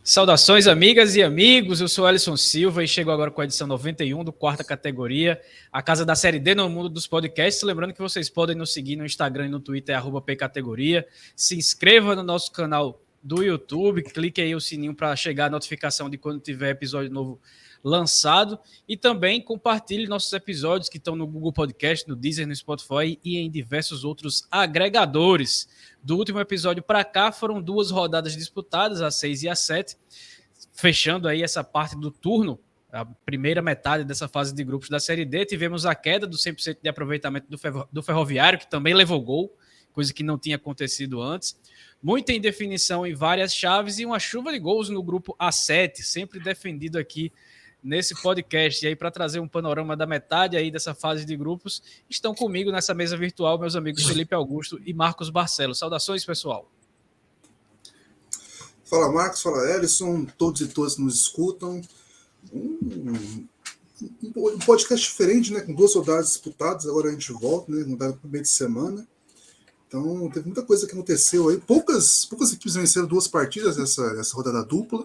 Saudações, amigas e amigos, eu sou Alisson Silva e chego agora com a edição 91 do Quarta Categoria, a casa da Série D no mundo dos podcasts. Lembrando que vocês podem nos seguir no Instagram e no Twitter, @pcategoria. Se inscreva no nosso canal do YouTube, clique aí o sininho para chegar a notificação de quando tiver episódio novo lançado e também compartilhe nossos episódios que estão no Google Podcast, no Deezer, no Spotify e em diversos outros agregadores. Do último episódio para cá foram 2 rodadas disputadas, a 6 e a 7, fechando aí essa parte do turno, a primeira metade dessa fase de grupos da Série D. Tivemos a queda do 100% de aproveitamento do Ferroviário, que também levou gol, coisa que não tinha acontecido antes. Muita indefinição em várias chaves e uma chuva de gols no grupo A7, sempre defendido aqui nesse podcast. E aí, para trazer um panorama da metade aí dessa fase de grupos, estão comigo nessa mesa virtual meus amigos Felipe Augusto e Marcos Barcelos. Saudações, pessoal. Fala, Marcos, fala, Ellison, todos e todas que nos escutam. Um podcast diferente, né, com 2 rodadas disputadas, agora a gente volta, né, rodada no meio de semana. Então, teve muita coisa que aconteceu aí. Poucas equipes venceram 2 partidas nessa rodada dupla.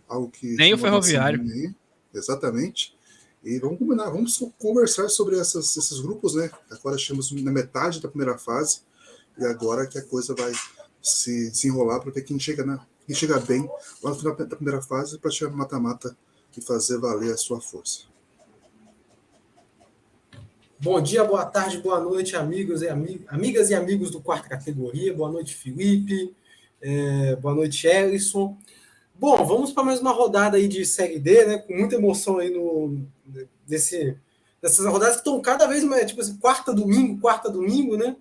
Algo que nem o Ferroviário. Aí. Exatamente. E vamos combinar, vamos conversar sobre esses grupos, né? Agora estamos na metade da primeira fase e agora que a coisa vai se enrolar para ver quem chega bem lá no final da primeira fase para chegar no mata-mata e fazer valer a sua força. Bom dia, boa tarde, boa noite, amigas e amigos do Quarta Categoria. Boa noite, Felipe. Boa noite, Ellison. Bom, vamos para mais uma rodada aí de Série D, né? Com muita emoção aí nessas rodadas que estão cada vez mais, tipo assim, quarta domingo, né?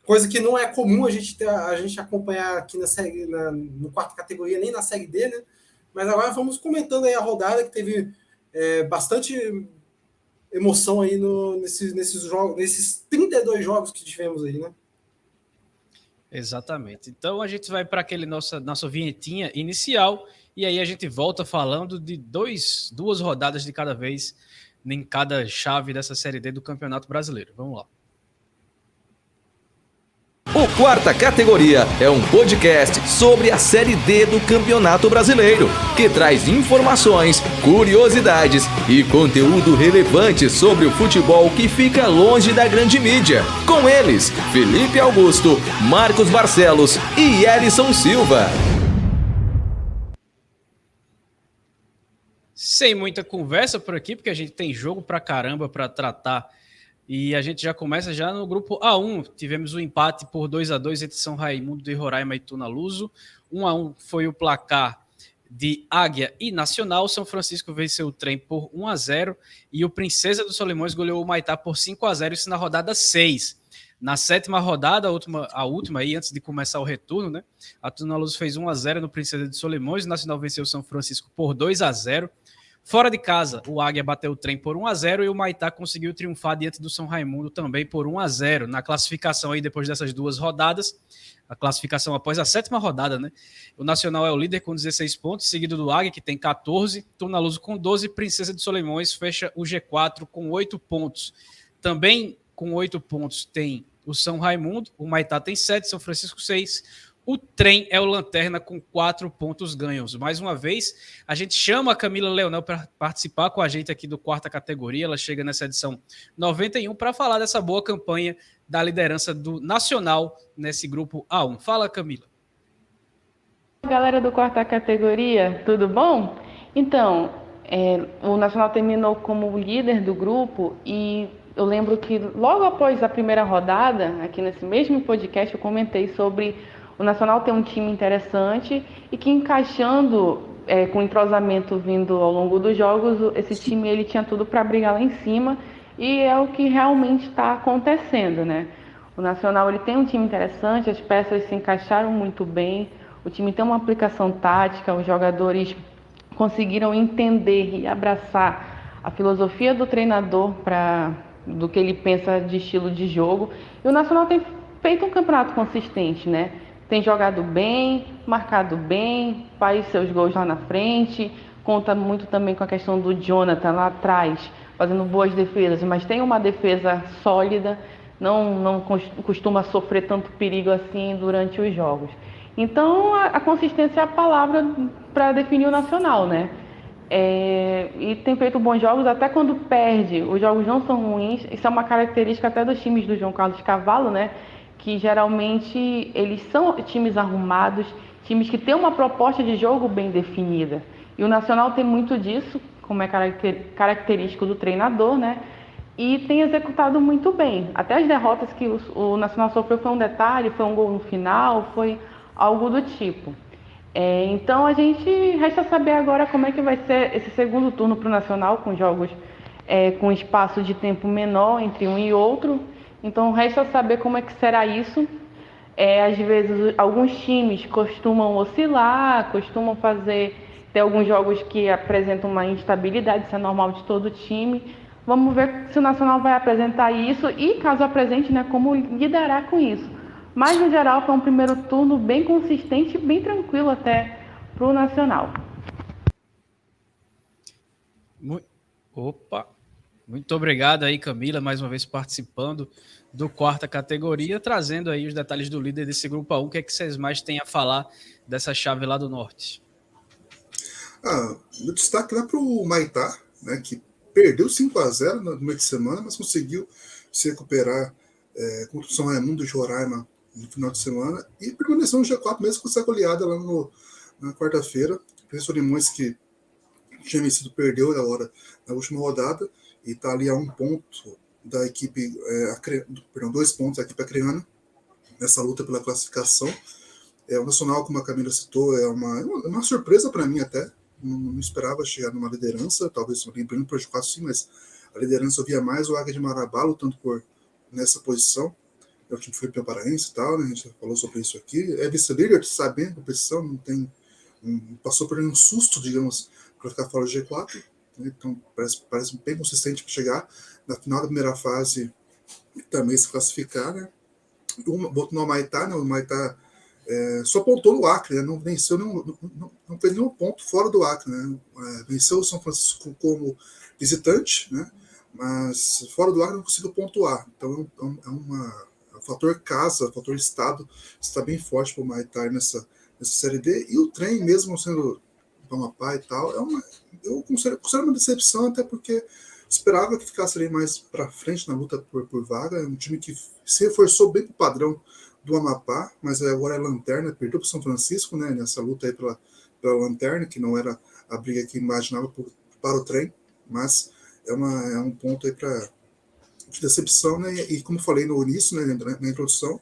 Coisa que não é comum a gente acompanhar aqui no Quarta Categoria, nem na Série D, né? Mas agora vamos comentando aí a rodada que teve bastante emoção aí nesses jogos, nesses 32 jogos que tivemos aí, né? Exatamente. Então a gente vai para aquele nossa vinhetinha inicial e aí a gente volta falando de 2 rodadas de cada vez em cada chave dessa Série D do Campeonato Brasileiro. Vamos lá. O Quarta Categoria é um podcast sobre a Série D do Campeonato Brasileiro, que traz informações, curiosidades e conteúdo relevante sobre o futebol que fica longe da grande mídia. Com eles, Felipe Augusto, Marcos Barcelos e Ellison Silva. Sem muita conversa por aqui, porque a gente tem jogo pra caramba para tratar. E a gente já começa já no grupo A1. Tivemos um empate por 2-2 entre São Raimundo de Roraima e Tunaluso. 1-1 foi o placar de Águia e Nacional. São Francisco venceu o Trem por 1-0 e o Princesa dos Solimões goleou o Maitá por 5-0, isso na rodada 6. Na 7ª rodada, a última aí, antes de começar o retorno, né? A Tunaluso fez 1-0 no Princesa dos Solimões. O Nacional venceu o São Francisco por 2-0. Fora de casa, o Águia bateu o Trem por 1-0 e o Maitá conseguiu triunfar diante do São Raimundo também por 1-0. Na classificação aí, depois dessas 2 rodadas, a classificação após a 7ª rodada, né? O Nacional é o líder com 16 pontos, seguido do Águia, que tem 14, Tunaluso com 12, Princesa de Solimões fecha o G4 com 8 pontos. Também com 8 pontos tem o São Raimundo, o Maitá tem 7, São Francisco 6, o Trem é o lanterna com 4 pontos ganhos. Mais uma vez, a gente chama a Camila Leonel para participar com a gente aqui do Quarta Categoria. Ela chega nessa edição 91 para falar dessa boa campanha da liderança do Nacional nesse grupo A1. Fala, Camila. Galera do Quarta Categoria, tudo bom? Então, o Nacional terminou como líder do grupo e eu lembro que logo após a primeira rodada, aqui nesse mesmo podcast, eu comentei sobre o Nacional ter um time interessante e que encaixando com o entrosamento vindo ao longo dos jogos, esse time ele tinha tudo para brigar lá em cima e é o que realmente está acontecendo, né? O Nacional ele tem um time interessante, as peças se encaixaram muito bem, o time tem uma aplicação tática, os jogadores conseguiram entender e abraçar a filosofia do treinador do que ele pensa de estilo de jogo. E o Nacional tem feito um campeonato consistente, né? Tem jogado bem, marcado bem, faz seus gols lá na frente, conta muito também com a questão do Jonathan lá atrás, fazendo boas defesas, mas tem uma defesa sólida, não costuma sofrer tanto perigo assim durante os jogos. Então, a consistência é a palavra para definir o Nacional, né? E tem feito bons jogos, até quando perde, os jogos não são ruins. Isso é uma característica até dos times do João Carlos Cavalo, né? Que geralmente eles são times arrumados, times que têm uma proposta de jogo bem definida. E o Nacional tem muito disso, como é característico do treinador, né? E tem executado muito bem. Até as derrotas que o Nacional sofreu foi um detalhe, foi um gol no final, foi algo do tipo. Então a gente resta saber agora como é que vai ser esse segundo turno para o Nacional, com jogos com espaço de tempo menor entre um e outro. Então resta saber como é que será isso. Às vezes alguns times costumam oscilar, costumam ter alguns jogos que apresentam uma instabilidade, isso é normal de todo time. Vamos ver se o Nacional vai apresentar isso e, caso apresente, né, como lidará com isso. Mas, no geral, foi um primeiro turno bem consistente e bem tranquilo até para o Nacional. Opa! Muito obrigado aí, Camila, mais uma vez participando do quarta categoria, trazendo aí os detalhes do líder desse grupo A1. O que é que vocês mais têm a falar dessa chave lá do norte? Meu destaque lá para o Maitá, né, que perdeu 5-0 no meio de semana, mas conseguiu se recuperar contra o São Raimundo de Roraima no final de semana e permaneceu no G4 mesmo com essa goleada lá na quarta-feira. O professor Limões, que tinha vencido, perdeu agora na última rodada e está ali a 1 ponto da equipe, 2 pontos da equipe acreana nessa luta pela classificação. O Nacional, como a Camila citou, é uma surpresa para mim até. Não esperava chegar numa liderança, talvez lembrando para o G4 sim, mas a liderança eu via mais o Águia de Marabá lutando nessa posição. O time foi paraense e tal, né? A gente já falou sobre isso aqui. É vice-líder, sabe bem a competição, passou por um susto, digamos, para ficar fora do G4. Né? Então parece bem consistente para chegar na final da primeira fase e também se classificar, né? Botou no Maitá, né? O Maitá só pontou no Acre, né? Não venceu não fez nenhum ponto fora do Acre, né? Venceu o São Francisco como visitante, né? Mas fora do Acre não conseguiu pontuar. Então o fator casa, o fator estado está bem forte para o Maitá nessa Série D, e o trem, mesmo sendo do Amapá e tal, eu considero uma decepção, até porque esperava que ficasse ali mais para frente na luta por vaga. É um time que se reforçou bem para o padrão do Amapá, mas agora é lanterna, perdeu para o São Francisco, né, nessa luta aí pela lanterna, que não era a briga que imaginava para o trem, mas é um ponto aí de decepção, né, e como falei no início, né, na introdução,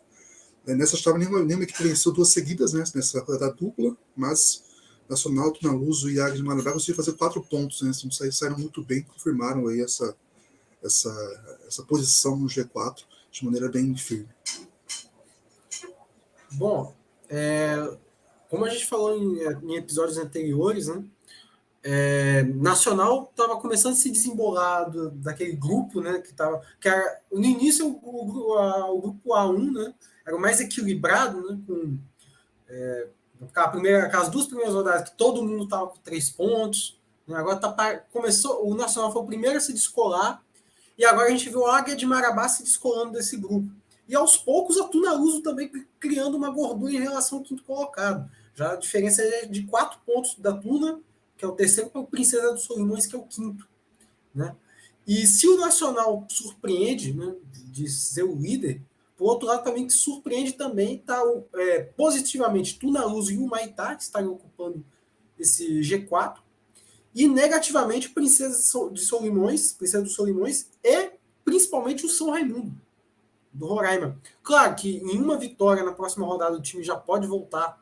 nessa chave nenhuma equipe venceu 2 seguidas, né, nessa rodada dupla, mas Nacional, Tunaluso e Águia de Marabá conseguiram fazer 4 pontos, né, saíram muito bem, confirmaram aí essa posição no G4 de maneira bem firme. Bom, como a gente falou em episódios anteriores, né, Nacional estava começando a se desembolar daquele grupo, né, que era, no início o grupo A1, né, era o mais equilibrado, né, com aquelas 2 primeiras rodadas que todo mundo estava com 3 pontos, né, agora começou, o Nacional foi o primeiro a se descolar, e agora a gente viu a Águia de Marabá se descolando desse grupo. E aos poucos a Tunaluso também criando uma gordura em relação ao quinto colocado. Já a diferença é de 4 pontos da Tuna, que é o terceiro, para o Princesa dos Solimões, que é o quinto. Né? E se o Nacional surpreende, né, de ser o líder, por outro lado também que surpreende também está positivamente Tunaluso e o Maitá, que estarem ocupando esse G4, e negativamente Princesa dos Solimões e principalmente o São Raimundo do Roraima. Claro que em uma vitória na próxima rodada o time já pode voltar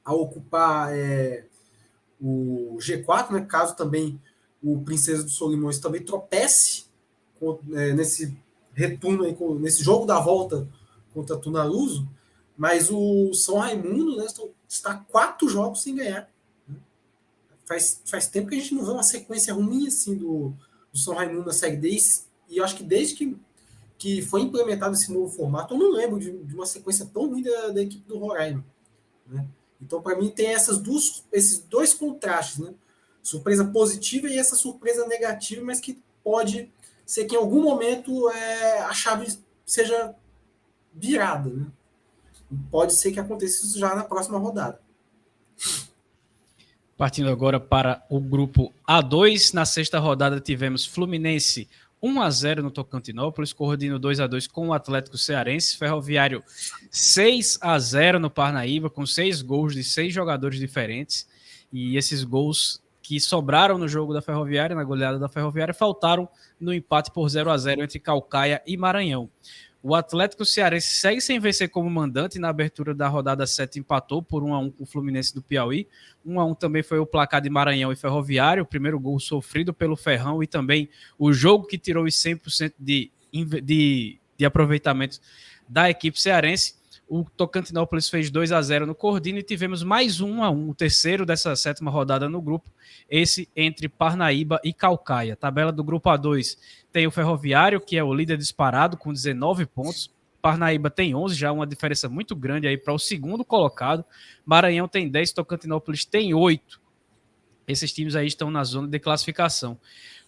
a ocupar o G4, né? Caso também o Princesa dos Solimões também tropece nesse retorno aí, nesse jogo da volta contra Tunaluso, mas o São Raimundo, né, está 4 jogos sem ganhar. Né? Faz tempo que a gente não vê uma sequência ruim assim do São Raimundo na Série D, e eu acho que desde que foi implementado esse novo formato, eu não lembro de uma sequência tão ruim da equipe do Roraima. Né? Então, para mim, tem esses 2 contrastes, né? Surpresa positiva e essa surpresa negativa, mas que pode ser que em algum momento a chave seja virada. Né? Pode ser que aconteça isso já na próxima rodada. Partindo agora para o grupo A2, na sexta rodada tivemos Fluminense 1-0 no Tocantinópolis, Cordino 2-2 com o Atlético Cearense, Ferroviário 6-0 no Parnaíba, com 6 gols de 6 jogadores diferentes, e esses gols que sobraram no jogo da Ferroviária, na goleada da Ferroviária, faltaram no empate por 0-0 entre Caucaia e Maranhão. O Atlético Cearense segue sem vencer como mandante. Na abertura da rodada 7 empatou por 1-1 com o Fluminense do Piauí. 1-1 também foi o placar de Maranhão e Ferroviário, o primeiro gol sofrido pelo Ferrão e também o jogo que tirou os 100% de aproveitamento da equipe cearense. O Tocantinópolis fez 2-0 no Cordino e tivemos mais 1-1, o terceiro dessa sétima rodada no grupo, esse entre Parnaíba e Caucaia. Tabela do grupo A2 tem o Ferroviário, que é o líder disparado, com 19 pontos. Parnaíba tem 11, já uma diferença muito grande aí para o segundo colocado. Maranhão tem 10, Tocantinópolis tem 8. Esses times aí estão na zona de classificação.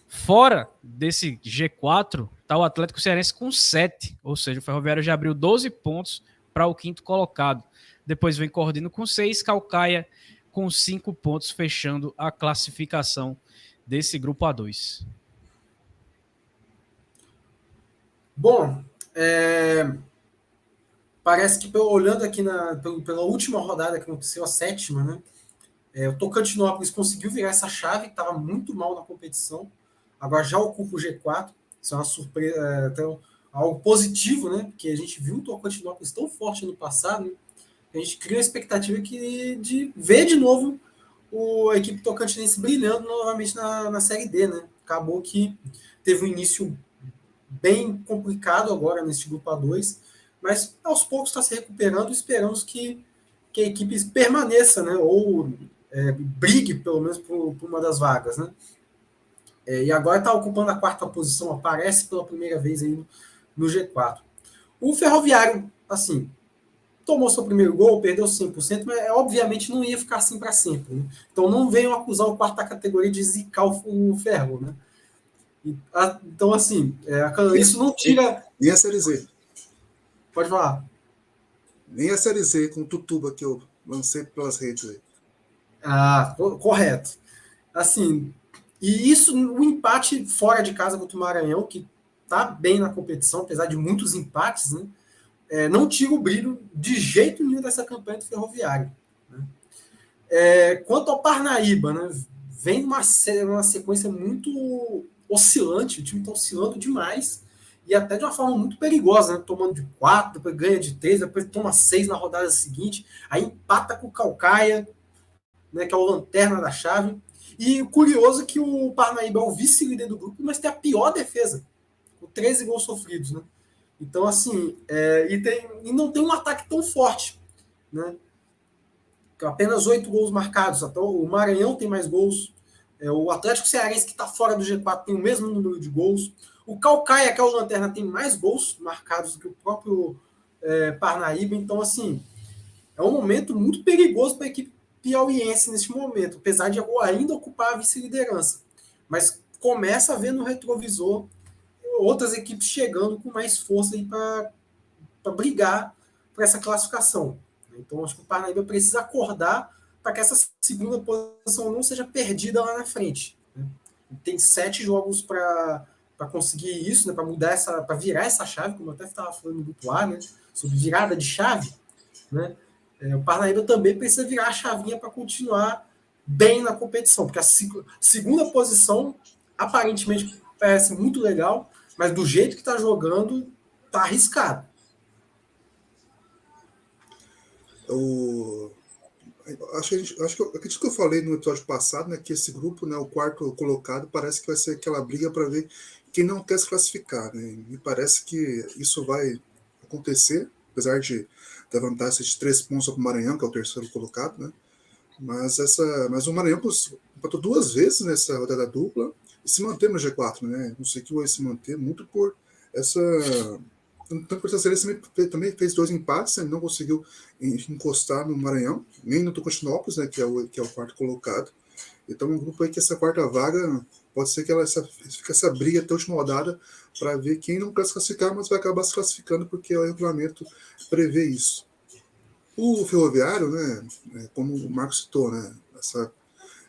Fora desse G4, está o Atlético Cearense com 7, ou seja, o Ferroviário já abriu 12 pontos para o quinto colocado. Depois vem Cordino com 6, Caucaia com 5 pontos, fechando a classificação desse grupo A2. Bom, parece que olhando aqui pela última rodada que aconteceu, a sétima, né? O Tocantinópolis conseguiu virar essa chave, que estava muito mal na competição. Agora já ocupa o G4. Isso é uma surpresa, então, algo positivo, né? Porque a gente viu o Tocantinópolis tão forte no passado, né? A gente cria a expectativa de ver de novo a equipe tocantinense brilhando novamente na Série D, né? Acabou que teve um início bem complicado agora nesse grupo A2, mas aos poucos está se recuperando e esperamos que a equipe permaneça, né? Ou brigue pelo menos por uma das vagas, né? E agora está ocupando a quarta posição, aparece pela primeira vez aí no G4. O Ferroviário, assim, tomou seu primeiro gol, perdeu 100%, mas obviamente não ia ficar assim para sempre, né? Então não venham acusar o quarta categoria de zicar o Ferro, né? Então, assim, isso não tira... Nem a Série Z. Pode falar. Nem a Série Z com o Tutuba que eu lancei pelas redes aí. Correto. Assim, e isso, o empate fora de casa contra o Maranhão, que tá bem na competição, apesar de muitos empates, né? Não tira o brilho de jeito nenhum dessa campanha do Ferroviário, né? Quanto ao Parnaíba, né? Vem uma sequência muito oscilante, o time está oscilando demais e até de uma forma muito perigosa, né? Tomando de 4, depois ganha de 3, depois toma 6 na rodada seguinte, aí empata com o Caucaia, né, que é o lanterna da chave. E o curioso é que o Parnaíba é o vice-líder do grupo, mas tem a pior defesa, com 13 gols sofridos, né? Então, assim, e não tem um ataque tão forte, né? Apenas 8 gols marcados. Então, o Maranhão tem mais gols. O Atlético Cearense, que está fora do G4, tem o mesmo número de gols. O Caucaia, que é o lanterna, tem mais gols marcados do que o próprio Parnaíba. Então, assim, é um momento muito perigoso para a equipe piauiense neste momento, apesar de ainda ocupar a vice-liderança. Mas começa a ver no retrovisor outras equipes chegando com mais força para brigar por essa classificação. Então, acho que o Parnaíba precisa acordar para que essa segunda posição não seja perdida lá na frente, né? Tem 7 jogos para conseguir isso, né? Para mudar para virar essa chave, como eu até estava falando no grupo A, né? Sobre virada de chave, né? O Parnaíba também precisa virar a chavinha para continuar bem na competição, porque a segunda posição aparentemente parece muito legal, mas do jeito que está jogando, está arriscado. Acredito que eu falei no episódio passado, né, que esse grupo, né, o quarto colocado, parece que vai ser aquela briga para ver quem não quer se classificar, né? Me parece que isso vai acontecer, apesar de levantar esses 3 pontos para o Maranhão, que é o terceiro colocado, né? Mas o Maranhão empatou 2 vezes nessa rodada dupla e se manteve no G4, né? Não sei que vai se manter muito por essa... Tanto por essa série também fez 2 empates, né? Não conseguiu encostar no Maranhão, nem no Tocantinópolis, né? Que é o quarto colocado. Então um grupo aí que essa quarta vaga pode ser que fique essa briga até a última rodada para ver quem não quer se classificar, mas vai acabar se classificando porque o regulamento prevê isso. O Ferroviário, né, como o Marcos citou, né,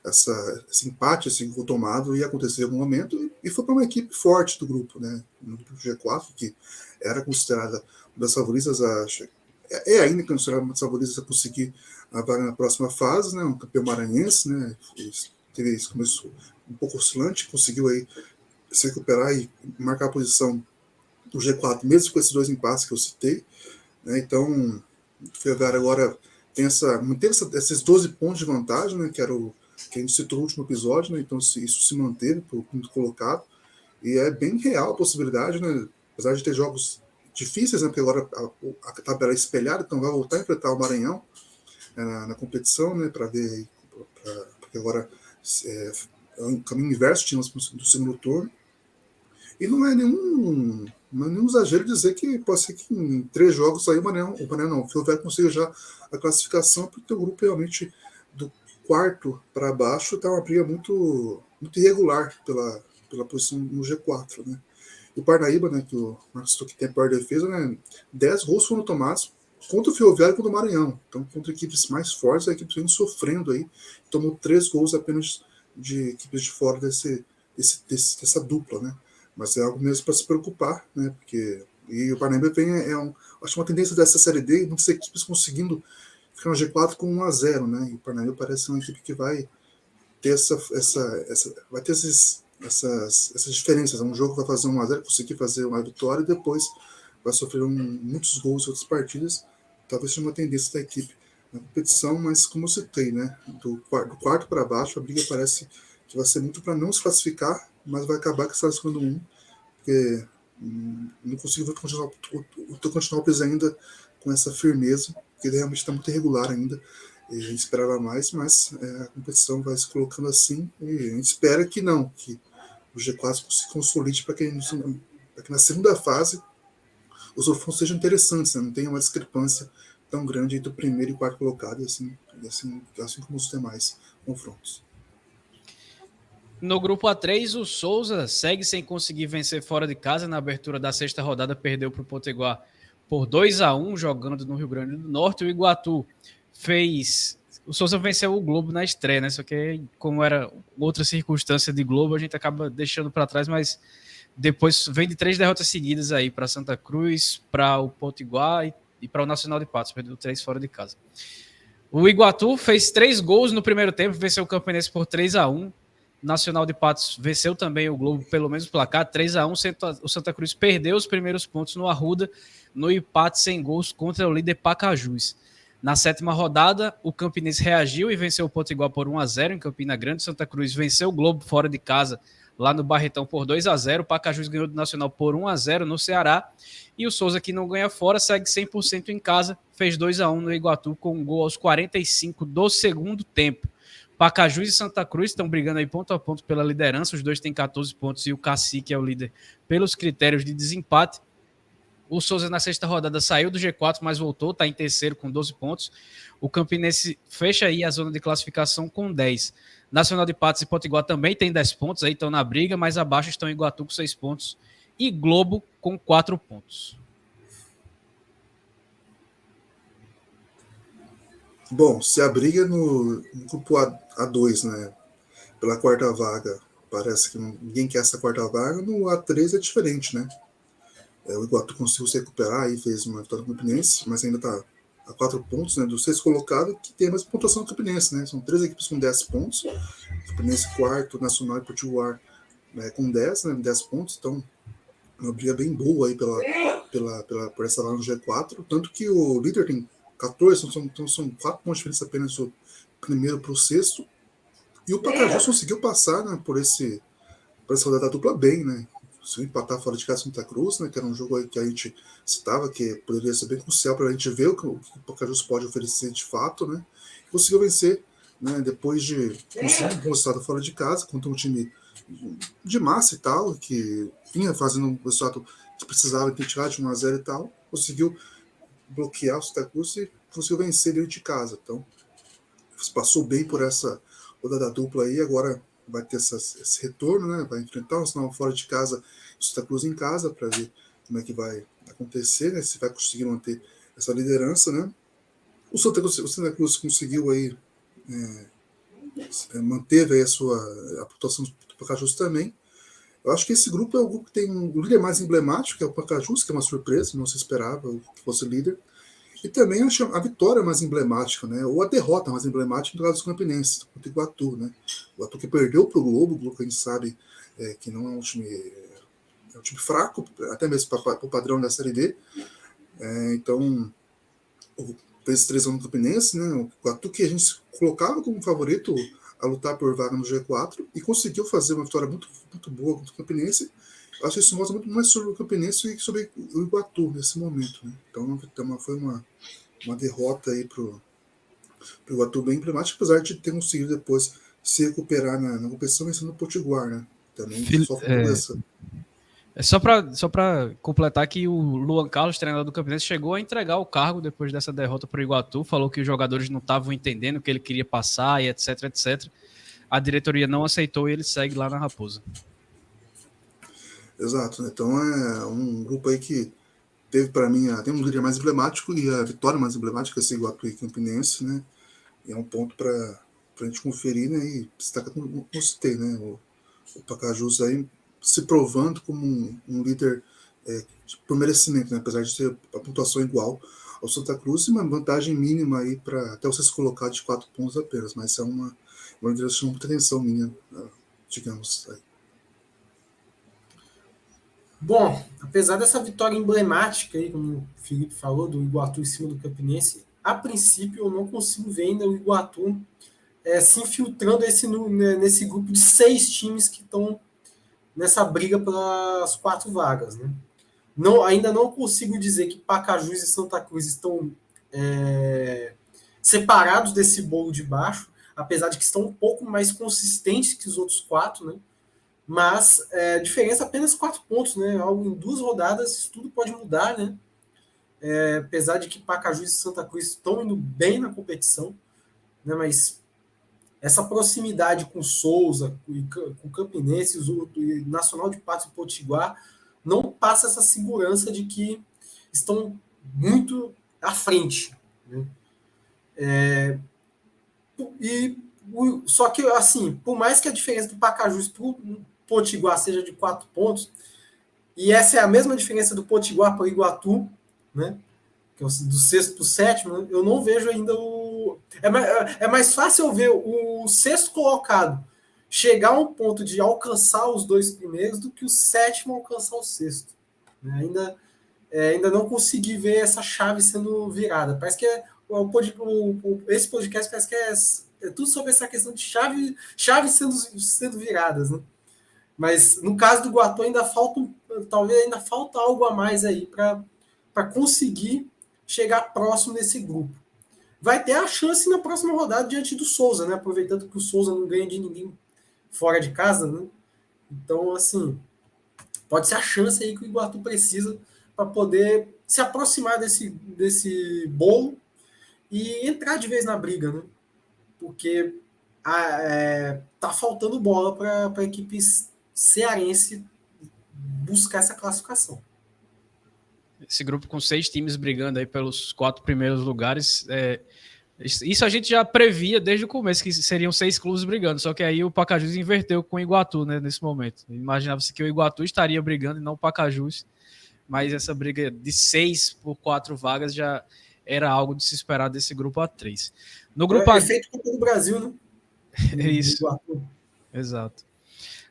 esse empate, esse gol tomado ia acontecer em algum momento, e foi para uma equipe forte do grupo, né, no grupo G4, que era considerada uma das favoritas, ainda considerada uma das favoritas a conseguir a vaga na próxima fase, né, um campeão maranhense, né, teve isso, começou um pouco oscilante, conseguiu aí se recuperar e marcar a posição do G4, mesmo com esses dois empates que eu citei, né, então o Ferroviário agora manteve esses 12 pontos de vantagem, né, que a gente citou no último episódio, né, então isso se manteve para o quinto colocado, e é bem real a possibilidade, né, apesar de ter jogos difíceis, né, porque agora a tabela é espelhada, então vai voltar a enfrentar o Maranhão na competição, né, para ver, porque agora é um caminho inverso, tínhamos do segundo turno, e não é nenhum exagero dizer que pode ser que em 3 jogos aí o Ferroviário consiga já a classificação, porque o grupo realmente do quarto para baixo está uma briga muito, muito irregular pela posição no G4, né? E o Parnaíba, né, que o Marcos que tem a pior defesa, né, 10 gols foram tomados contra o Ferroviário e contra o Maranhão. Então, contra equipes mais fortes, a equipe vem sofrendo aí. Tomou 3 gols apenas de equipes de fora dessa dupla, né? Mas é algo mesmo para se preocupar, né? E o Parnaíba vem, acho uma tendência dessa Série D, muitas equipes conseguindo ficar no G4 com 1-0, né? E o Parnaíba parece ser uma equipe que vai ter vai ter essas diferenças. Um jogo vai fazer 1-0, conseguir fazer uma vitória, e depois vai sofrer muitos gols em outras partidas. Talvez seja uma tendência da equipe na competição, mas como eu citei, né? Do quarto para baixo, a briga parece que vai ser muito para não se classificar, mas vai acabar com essa segunda 1, porque não consigo continuar o Pires ainda com essa firmeza, porque ele realmente está muito irregular ainda. A gente esperava mais, mas a competição vai se colocando assim, e a gente espera que o G4 se consolide para que na segunda fase os confrontos sejam interessantes, né? Não tenha uma discrepância tão grande entre o primeiro e o quarto colocado, assim como os demais confrontos. No grupo A3, o Souza segue sem conseguir vencer fora de casa. Na abertura da 6ª rodada, perdeu para o Potiguar por 2-1, jogando no Rio Grande do Norte. O Iguatu o Souza venceu o Globo na estreia, né? Só que, como era outra circunstância de Globo, a gente acaba deixando para trás, mas depois vem de 3 derrotas seguidas aí para Santa Cruz, para o Potiguar e para o Nacional de Patos, perdeu 3 fora de casa. O Iguatu fez 3 gols no primeiro tempo, venceu o Campinense por 3-1. Nacional de Patos venceu também o Globo pelo mesmo placar, 3-1. O Santa Cruz perdeu os primeiros pontos no Arruda, no empate sem gols contra o líder Pacajus. Na 7ª rodada, o Campinense reagiu e venceu o Potiguar por 1-0 em Campina Grande. Santa Cruz venceu o Globo fora de casa, lá no Barretão, por 2-0. O Pacajus ganhou do Nacional por 1-0 no Ceará. E o Souza, que não ganha fora, segue 100% em casa, fez 2-1 no Iguatu com um gol aos 45 do segundo tempo. Pacajus e Santa Cruz estão brigando aí ponto a ponto pela liderança. Os dois têm 14 pontos e o Cacique é o líder pelos critérios de desempate. O Souza na 6ª rodada saiu do G4, mas voltou, está em terceiro com 12 pontos. O Campinense fecha aí a zona de classificação com 10. Nacional de Patos e Potiguar também tem 10 pontos, aí estão na briga, mas abaixo estão Iguatu com 6 pontos e Globo com 4 pontos. Bom, se a briga no grupo A2, né, pela 4ª vaga, parece que ninguém quer essa 4ª vaga, no A3 é diferente, né? O Iguatu conseguiu se recuperar e fez uma vitória no Campinense, mas ainda está a 4 pontos, né, do 6º colocado, que tem a mesma pontuação do Campinense, né? São 3 equipes com 10 pontos, Campinense 4º, Nacional e Potiguar com 10, né, 10 pontos, então uma briga bem boa aí por essa lá no G4, tanto que o líder tem 14, então são 4 pontos de diferença apenas do primeiro para o 6º, e o Pacajus conseguiu passar, né, por essa rodada dupla bem, né? Se empatar fora de casa Santa Cruz, né, que era um jogo aí que a gente citava, que poderia ser bem crucial para a gente ver o que o Pacajus pode oferecer de fato, né? Conseguiu vencer, né, depois de conseguir um bom resultado fora de casa, contra um time de massa e tal, que vinha fazendo um resultado que precisava tirar de 1-0 e tal, conseguiu bloquear o Santa Cruz e conseguiu vencer dentro de casa. Então, passou bem por essa rodada dupla aí, agora vai ter esse retorno, né? Vai enfrentar o Nacional fora de casa e o Santa Cruz em casa para ver como é que vai acontecer, né? Se vai conseguir manter essa liderança, né? O Santa Cruz conseguiu aí, manteve aí a pontuação do Pacajus também. Eu acho que esse grupo é o grupo que tem o líder mais emblemático, que é o Pacajus, que é uma surpresa, não se esperava que fosse líder. E também a vitória mais emblemática, né? Ou a derrota mais emblemática do lado dos Campinenses, contra o Iguatu, né? O Iguatu que perdeu para o Globo que a gente sabe que não é um time, fraco, até mesmo para o padrão da Série D. Então, fez 3 anos no Campinense, né? O Iguatu que a gente colocava como favorito a lutar por vaga no G4 e conseguiu fazer uma vitória muito, muito boa contra o Campinense. Eu acho que isso mostra muito mais sobre o Campinense e sobre o Iguatu nesse momento, né? Então foi uma derrota aí pro Iguatu bem emblemática, apesar de ter conseguido depois se recuperar na competição vencendo o Potiguar, né? Também sofre essa. Só para completar que o Luan Carlos, treinador do Campinense, chegou a entregar o cargo depois dessa derrota para o Iguatu, falou que os jogadores não estavam entendendo o que ele queria passar e etc, etc. A diretoria não aceitou e ele segue lá na Raposa. Exato, né? Então é um grupo aí que teve para mim tem um líder mais emblemático e a vitória mais emblemática, esse Iguatu e Campinense, né? E é um ponto para a gente conferir, né? E destaca como eu citei, né? O Pacajus aí se provando como um líder por merecimento, né? Apesar de ter a pontuação igual ao Santa Cruz e uma vantagem mínima aí para até você se colocar de 4 pontos apenas, mas é uma liderança que chama muita atenção minha, digamos aí. Bom, apesar dessa vitória emblemática aí, como o Felipe falou, do Iguatu em cima do Campinense, a princípio eu não consigo ver ainda o Iguatu se infiltrando nesse grupo de 6 times que estão nessa briga pelas 4 vagas, né? Ainda não consigo dizer que Pacajus e Santa Cruz estão separados desse bolo de baixo, apesar de que estão um pouco mais consistentes que os outros 4, né? Mas diferença apenas 4 pontos, né? Em 2 rodadas tudo pode mudar, né? Apesar de que Pacajus e Santa Cruz estão indo bem na competição, né? Mas essa proximidade com Souza, com Campinense, e Nacional de Patos e Potiguar não passa essa segurança de que estão muito à frente, né? Só que, assim, por mais que a diferença do Pacajus para o Potiguar seja de 4 pontos, e essa é a mesma diferença do Potiguar para o Iguatu, né? Que é do 6º para o 7º, né? Eu não vejo ainda É mais fácil eu ver o 6º colocado chegar a um ponto de alcançar os 2 primeiros do que o 7º alcançar o 6º. Ainda não consegui ver essa chave sendo virada. Parece que esse podcast parece que é tudo sobre essa questão de chave sendo viradas, né? Mas no caso do Iguatu talvez ainda falta algo a mais aí para conseguir chegar próximo desse grupo. Vai ter a chance na próxima rodada diante do Souza, né? Aproveitando que o Souza não ganha de ninguém fora de casa, né? Então, assim, pode ser a chance aí que o Iguatu precisa para poder se aproximar desse bolo e entrar de vez na briga, né? Porque tá faltando bola para a equipe cearense buscar essa classificação. Esse grupo com 6 times brigando aí pelos 4 primeiros lugares, isso a gente já previa desde o começo, que seriam 6 clubes brigando, só que aí o Pacajus inverteu com o Iguatu, né, nesse momento. Imaginava-se que o Iguatu estaria brigando e não o Pacajus, mas essa briga de 6 por 4 vagas já era algo de se esperar desse grupo A3. No grupo feito Copa do Brasil, né? É isso. Exato.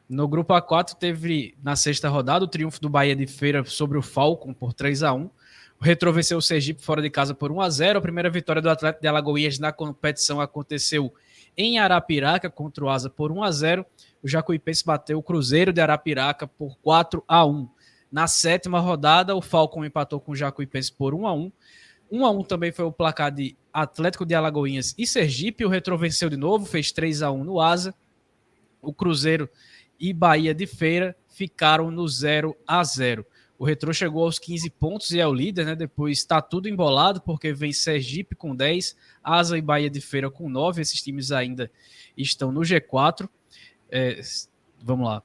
No grupo A4 teve, na 6ª rodada, o triunfo do Bahia de Feira sobre o Falcon por 3-1. O Retrô venceu o Sergipe fora de casa por 1-0. A primeira vitória do Atlético de Alagoinhas na competição aconteceu em Arapiraca contra o Asa por 1-0. O Jacuipense bateu o Cruzeiro de Arapiraca por 4-1. Na 7ª rodada, o Falcon empatou com o Jacuipense por 1-1. 1-1 também foi o placar de Atlético de Alagoinhas e Sergipe. O Retrô venceu de novo, fez 3-1 no Asa. O Cruzeiro e Bahia de Feira ficaram no 0-0. O Retrô chegou aos 15 pontos e é o líder, né? Depois está tudo embolado, porque vem Sergipe com 10, Asa e Bahia de Feira com 9. Esses times ainda estão no G4. Vamos lá.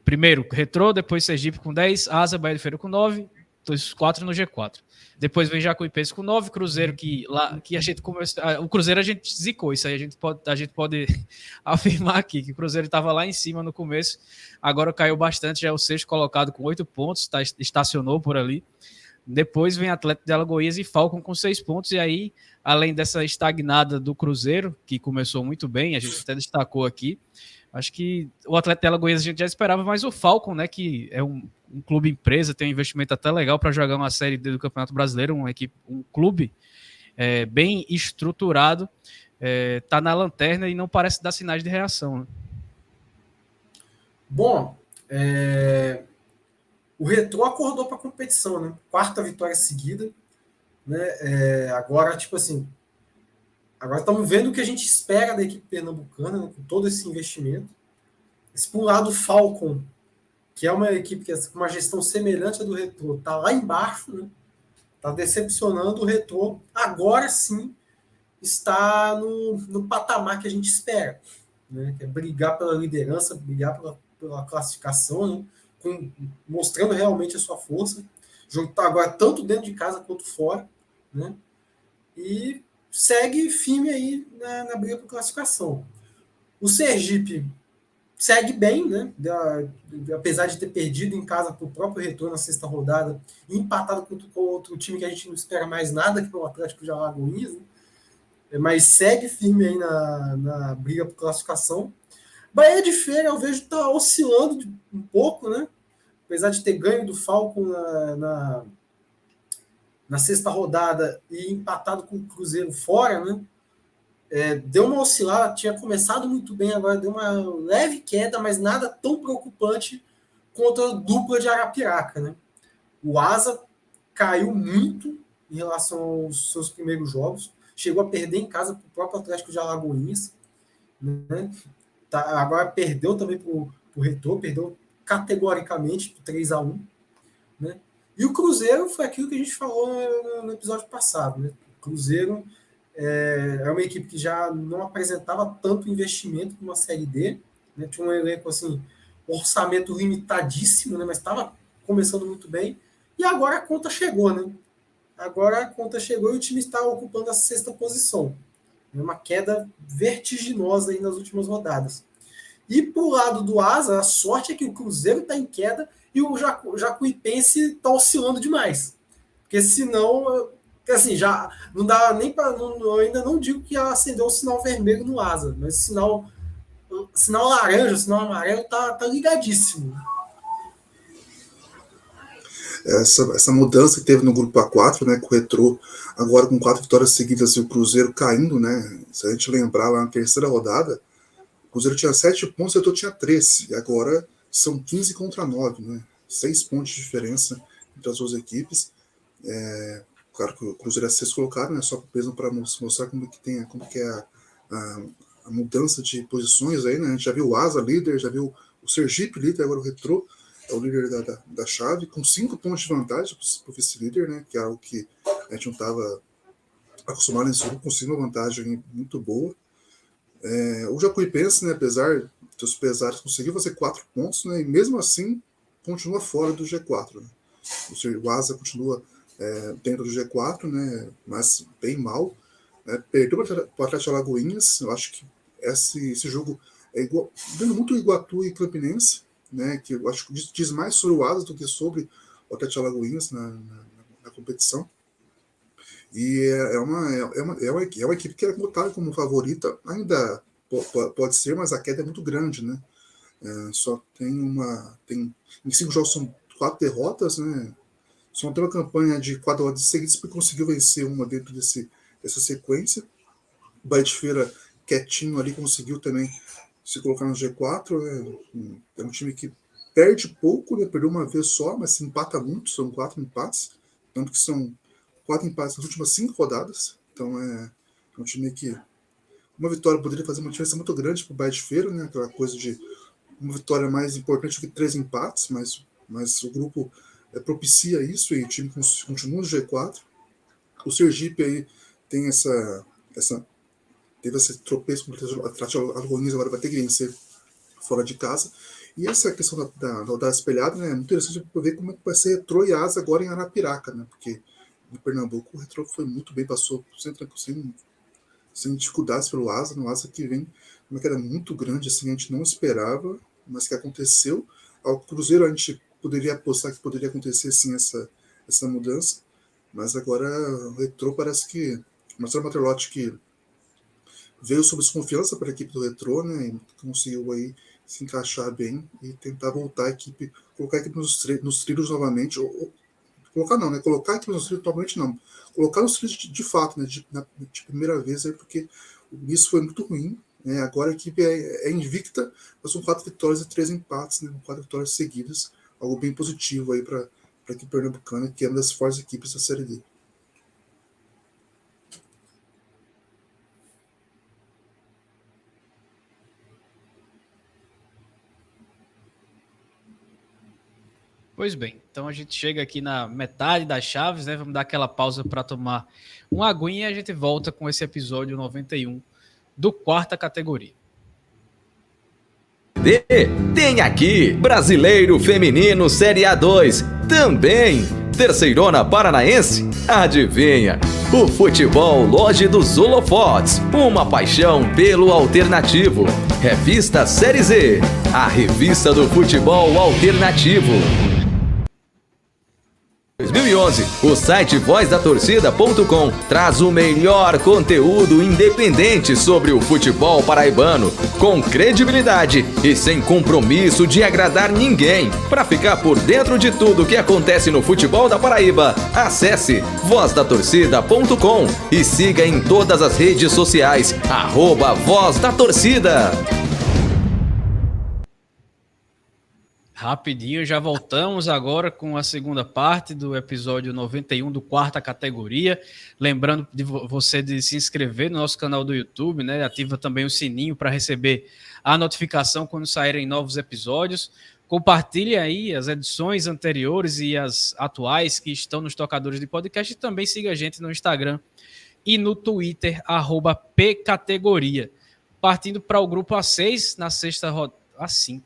Primeiro Retrô, depois Sergipe com 10, Asa, Bahia de Feira com 9. os 4 no G4. Depois vem Jacuipense com 9, Cruzeiro que a gente começou, o Cruzeiro a gente zicou, isso aí a gente pode afirmar aqui, que o Cruzeiro estava lá em cima no começo, agora caiu bastante, já é o 6º colocado com 8 pontos, estacionou por ali. Depois vem Atlético de Alagoas e Falcon com 6 pontos, e aí, além dessa estagnada do Cruzeiro, que começou muito bem, a gente até destacou aqui, acho que o Atlético de Alagoas a gente já esperava, mas o Falcon, né, que é um clube empresa, tem um investimento até legal para jogar uma Série D do Campeonato Brasileiro, um clube bem estruturado, tá na lanterna e não parece dar sinais de reação. Né? Bom, o Retrô acordou para a competição, né? 4ª vitória seguida, né? Agora, tipo assim, agora estamos vendo o que a gente espera da equipe pernambucana, né? Com todo esse investimento. Por um lado, o Falcon, que é uma equipe que com uma gestão semelhante à do Retrô, está lá embaixo, né? Está decepcionando. O Retrô, agora sim, está no patamar que a gente espera, né? Que é brigar pela liderança, brigar pela classificação, né? Mostrando realmente a sua força. O jogo está agora tanto dentro de casa quanto fora, né? E segue firme aí na briga por classificação. O Sergipe segue bem, né? Apesar de ter perdido em casa para o próprio Retrô na 6ª rodada, e empatado com outro time que a gente não espera mais nada, que é o Atlético de Alagoas, né? Mas segue firme aí na briga por classificação. Bahia de Feira, eu vejo, está oscilando um pouco, né? Apesar de ter ganho do Falcon na 6ª rodada e empatado com o Cruzeiro fora, né? Deu uma oscilada, tinha começado muito bem, agora deu uma leve queda, mas nada tão preocupante contra a dupla de Arapiraca, né? O Asa caiu muito em relação aos seus primeiros jogos, chegou a perder em casa para o próprio Atlético de Alagoas, né? Agora perdeu também para o Retrô, perdeu categoricamente por 3-1, né? E o Cruzeiro foi aquilo que a gente falou no episódio passado, né? O Cruzeiro é uma equipe que já não apresentava tanto investimento numa Série D, né? Tinha um elenco assim, orçamento limitadíssimo, né? Mas estava começando muito bem, e agora a conta chegou, né? Agora a conta chegou e o time está ocupando a 6ª posição. É uma queda vertiginosa aí nas últimas rodadas. E pro lado do Asa, a sorte é que o Cruzeiro está em queda e o Jacuipense está oscilando demais. Porque senão, assim, já não dá nem para. Eu ainda não digo que acendeu o sinal vermelho no Asa, mas o sinal laranja, o sinal amarelo tá ligadíssimo. Essa mudança que teve no grupo A4, né, com o Retrô, agora com 4 vitórias seguidas e o Cruzeiro caindo, né? Se a gente lembrar lá na 3ª rodada, o Cruzeiro tinha 7 pontos, o Retrô tinha 13, e agora são 15 contra 9, né? 6 pontos de diferença entre as duas equipes. Claro que o Cruzeiro é 6º colocado, né? Só mesmo para mostrar como que é a mudança de posições aí, né? A gente já viu o Asa líder, já viu o Sergipe líder, agora o Retrô é o líder da chave, com 5 pontos de vantagem para o vice-líder, né? Que é algo que a gente não estava acostumado nesse jogo, conseguiu uma vantagem muito boa. O Jacuipense, né, apesar dos pesares, conseguiu fazer 4 pontos, né? E mesmo assim continua fora do G4. Né? O Asa continua dentro do G4, né? Mas bem mal. Né? Perdeu para o Atlético Alagoinhas. Eu acho que esse jogo é igual, vendo muito o Iguatu e Campinense, né, que eu acho que diz mais sobre o Asa do que sobre o Atlético Alagoinhas na competição. E é uma equipe que é botada como favorita, ainda pode ser, mas a queda é muito grande, né? Só tem em 5 jogos são 4 derrotas, né? Só tem uma campanha de 4 derrotas seguidas porque conseguiu vencer uma dentro dessa sequência. O Bahia de Feira quietinho ali conseguiu também se colocar no G4, né? É um time que perde pouco, né? Perdeu uma vez só, mas se empata muito, são 4 empates, tanto que são 4 empates nas últimas 5 rodadas, então é um time que uma vitória poderia fazer uma diferença muito grande para o Bahia de Feira, né? Aquela coisa de uma vitória mais importante do que 3 empates, mas o grupo propicia isso e o time continua no G4. O Sergipe aí tem teve esse tropeço com o Atlético Alagoas, agora vai ter que vencer fora de casa. E essa questão da rodada espelhada, né, é muito interessante para ver como é que vai ser Retrô e Asa agora em Arapiraca, né, porque em Pernambuco o Retrô foi muito bem, passou sem dificuldades pelo Asa, no Asa que vem uma queda muito grande, assim, a gente não esperava, mas que aconteceu. Ao Cruzeiro a gente poderia apostar que poderia acontecer sim essa mudança, mas agora o Retrô parece que Marcelo Materlotti, que veio sob desconfiança para a equipe do Retrô, né, e conseguiu aí se encaixar bem e tentar voltar a equipe, colocar a equipe nos trilhos novamente, colocar não, né, colocar a equipe nos trilhos novamente não, colocar nos trilhos de fato, né, de primeira vez, aí, porque isso foi muito ruim, né, agora a equipe é invicta, mas são 4 vitórias e 3 empates, né, 4 vitórias seguidas, algo bem positivo aí para a equipe pernambucana, que é uma das fortes equipes da Série D. Pois bem, então a gente chega aqui na metade das chaves, né? Vamos dar aquela pausa para tomar uma aguinha e a gente volta com esse episódio 91 do Quarta Categoria. Tem aqui Brasileiro Feminino Série A2, também Terceirona Paranaense. Adivinha? O futebol longe dos holofotes, uma paixão pelo alternativo. Revista Série Z, a revista do futebol alternativo. 2011, o site vozdatorcida.com traz o melhor conteúdo independente sobre o futebol paraibano, com credibilidade e sem compromisso de agradar ninguém. Para ficar por dentro de tudo que acontece no futebol da Paraíba, acesse vozdatorcida.com e siga em todas as redes sociais, @vozdatorcida. Rapidinho, já voltamos agora com a segunda parte do episódio 91 do Quarta Categoria. Lembrando de você de se inscrever no nosso canal do YouTube, né? Ativa também o sininho para receber a notificação quando saírem novos episódios. Compartilhe aí as edições anteriores e as atuais que estão nos tocadores de podcast e também siga a gente no Instagram e no Twitter, @pcategoria. Partindo para o grupo A6, na sexta rodada, A5.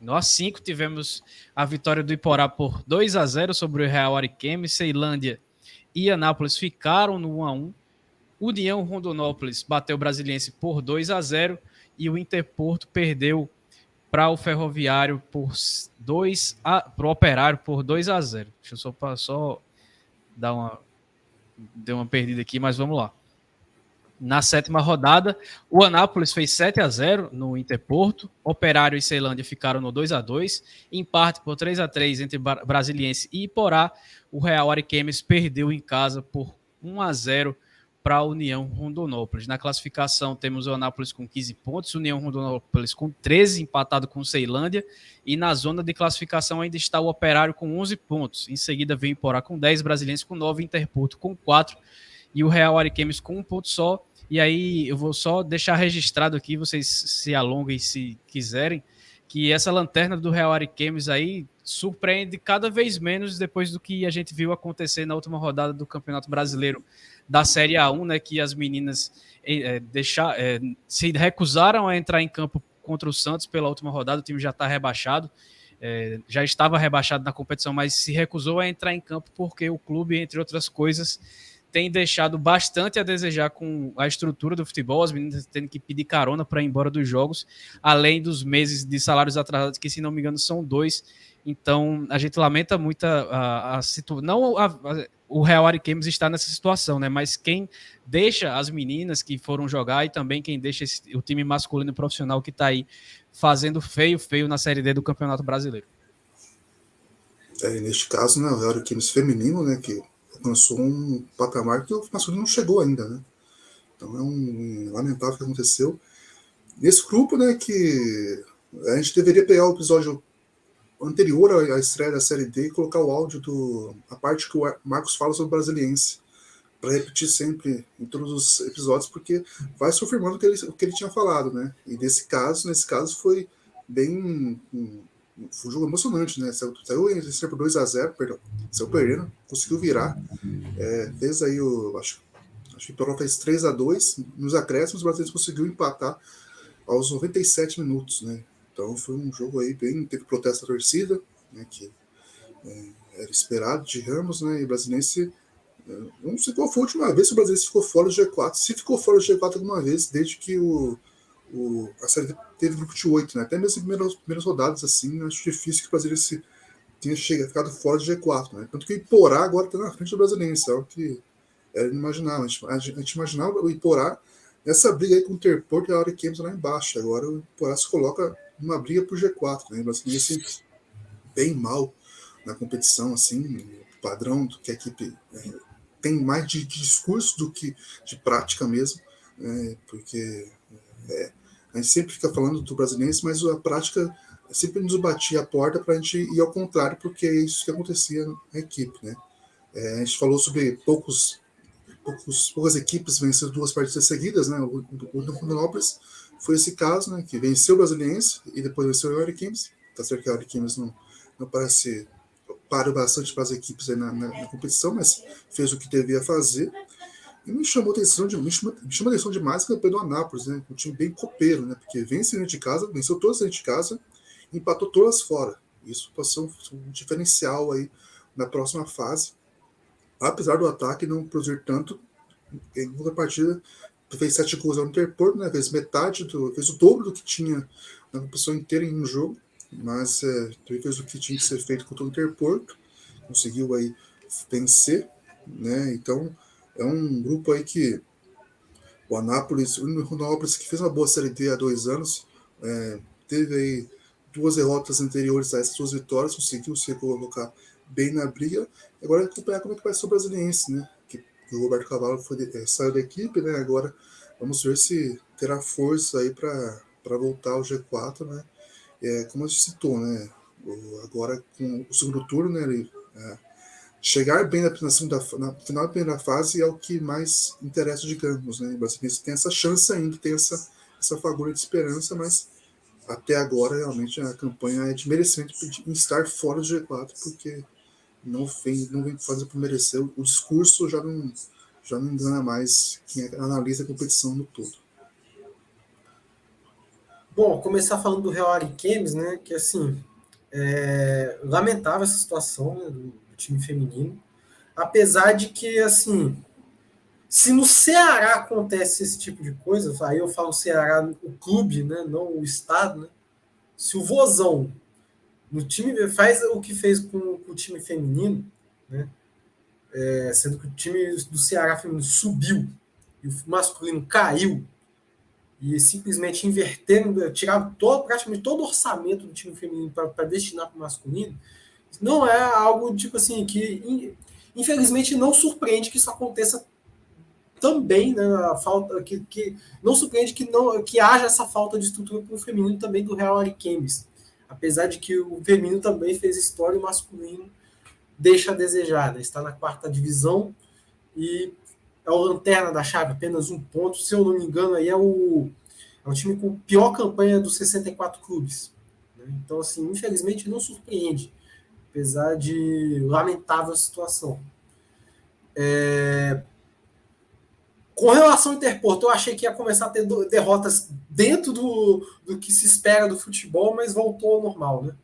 No A5 tivemos a vitória do Iporá por 2-0 sobre o Real Ariquemes. Ceilândia e Anápolis ficaram no 1-1. União Rondonópolis bateu o Brasiliense por 2-0 e o Interporto perdeu para o Ferroviário por para o Operário por 2-0. Deixa eu só dar uma perdida aqui, mas vamos lá. Na sétima rodada, o Anápolis fez 7-0 no Interporto, Operário e Ceilândia ficaram no 2-2, empate por 3-3 entre Brasiliense e Iporá. O Real Ariquemes perdeu em casa por 1-0 para a União Rondonópolis. Na classificação temos o Anápolis com 15 pontos, União Rondonópolis com 13, empatado com Ceilândia, e na zona de classificação ainda está o Operário com 11 pontos. Em seguida vem o Iporá com 10, Brasiliense com 9, Interporto com 4 e o Real Ariquemes com 1 ponto só. E aí eu vou só deixar registrado aqui, vocês se alonguem se quiserem, que essa lanterna do Real Ariquemes aí surpreende cada vez menos depois do que a gente viu acontecer na última rodada do Campeonato Brasileiro da Série A1, né, que as meninas se recusaram a entrar em campo contra o Santos pela última rodada. O time já está rebaixado, já estava rebaixado na competição, mas se recusou a entrar em campo porque o clube, entre outras coisas, tem deixado bastante a desejar com a estrutura do futebol, as meninas tendo que pedir carona para ir embora dos jogos, além dos meses de salários atrasados, que, se não me engano, são 2. Então, a gente lamenta muito a situação. Não o Real Ariquemes está nessa situação, né? Mas quem deixa as meninas que foram jogar e também quem deixa o time masculino profissional que está aí fazendo feio na Série D do Campeonato Brasileiro. Neste caso, né, o Real Ariquemes feminino, né, que alcançou um patamar que o masculino não chegou ainda, né? Então é um lamentável que aconteceu. Nesse grupo, né, que a gente deveria pegar o episódio anterior à estreia da Série D e colocar o áudio a parte que o Marcos fala sobre o Brasiliense, para repetir sempre em todos os episódios, porque vai se confirmando o que ele tinha falado, né? E nesse caso foi bem... Foi um jogo emocionante, né? Saiu por 2-0, perdão. Saiu perdendo, conseguiu virar. Fez aí acho que o Iporá fez 3-2. Nos acréscimos, o Brasiliense conseguiu empatar aos 97 minutos, né? Então foi um jogo aí bem, teve protesto da torcida, né, que era esperado de Ramos, né, e o Brasiliense, não sei qual foi a última vez que o Brasiliense ficou fora do G4, se ficou fora do G4 alguma vez, desde que a série teve grupo de 8, né, até mesmo as primeiras rodadas, assim, acho difícil que o Brasiliense tenha ficado fora do G4, né, tanto que o Iporá agora está na frente do Brasiliense, algo que era inimaginável, a gente imaginava o Iporá nessa briga aí com o Interporto e a Auri Games lá embaixo, agora o Iporá se coloca numa briga por G4, né, o Brasiliense bem mal na competição, assim, o padrão do que a equipe tem mais de discurso do que de prática mesmo, porque a gente sempre fica falando do Brasiliense, mas a prática sempre nos batia a porta para a gente ir ao contrário, porque é isso que acontecia na equipe, né? A gente falou sobre poucas equipes vencendo 2 partidas seguidas, né? O Rondonópolis foi esse caso, né? Que venceu o Brasiliense e depois venceu o Auri Games. Tá certo que a Auri Games não parece parou bastante para as equipes aí na competição, mas fez o que devia fazer. E me chamou atenção demais a campanha do Anápolis, né? Um time bem copeiro, né? Porque vence dentro de casa, venceu todas dentro de casa, e empatou todas fora. Isso passou um diferencial aí na próxima fase. Apesar do ataque não produzir tanto, em outra partida fez 7 gols no Interporto, né? Fez o dobro do que tinha na competição inteira em um jogo, mas também fez o que tinha que ser feito contra o Interporto, conseguiu aí vencer, né? Então é um grupo aí que o Anápolis, o Rondonópolis, que fez uma boa Série D há 2 anos, teve aí 2 derrotas anteriores a essas 2 vitórias, conseguiu se colocar bem na briga. Agora é acompanhar como é que vai ser o Brasiliense, né? Que o Roberto Cavalo saiu da equipe, né? Agora vamos ver se terá força aí para voltar ao G4, né? Como a gente citou, né? Agora com o segundo turno, né? Chegar bem na final da primeira fase é o que mais interessa, digamos, né? O Brasiliense tem essa chance ainda, tem essa fagulha de esperança, mas até agora realmente a campanha é de merecimento em estar fora do G4, porque não vem fazer por merecer. O discurso já não engana mais quem analisa a competição no todo. Bom, começar falando do Real Ariquemes, né? Que assim, lamentável essa situação, né, do time feminino. Apesar de que, assim, se no Ceará acontece esse tipo de coisa, aí eu falo Ceará, o clube, né, não o estado, né? Se o Vozão no time faz o que fez com o time feminino, né? Sendo que o time do Ceará feminino subiu e o masculino caiu, e simplesmente inverteram, tiraram praticamente todo o orçamento do time feminino para destinar para o masculino, não é algo tipo assim que infelizmente não surpreende que isso aconteça também, né? A falta que não surpreende que haja essa falta de estrutura para o feminino também do Real Ariquemes, apesar de que o feminino também fez história, o masculino deixa a desejar, né? Está na 4ª divisão e é o lanterna da chave, apenas 1 ponto. Se eu não me engano, aí é o time com pior campanha dos 64 clubes. Né? Então, assim, infelizmente não surpreende, apesar de lamentável a situação. Com relação ao Interporto, eu achei que ia começar a ter derrotas dentro do que se espera do futebol, mas voltou ao normal, né?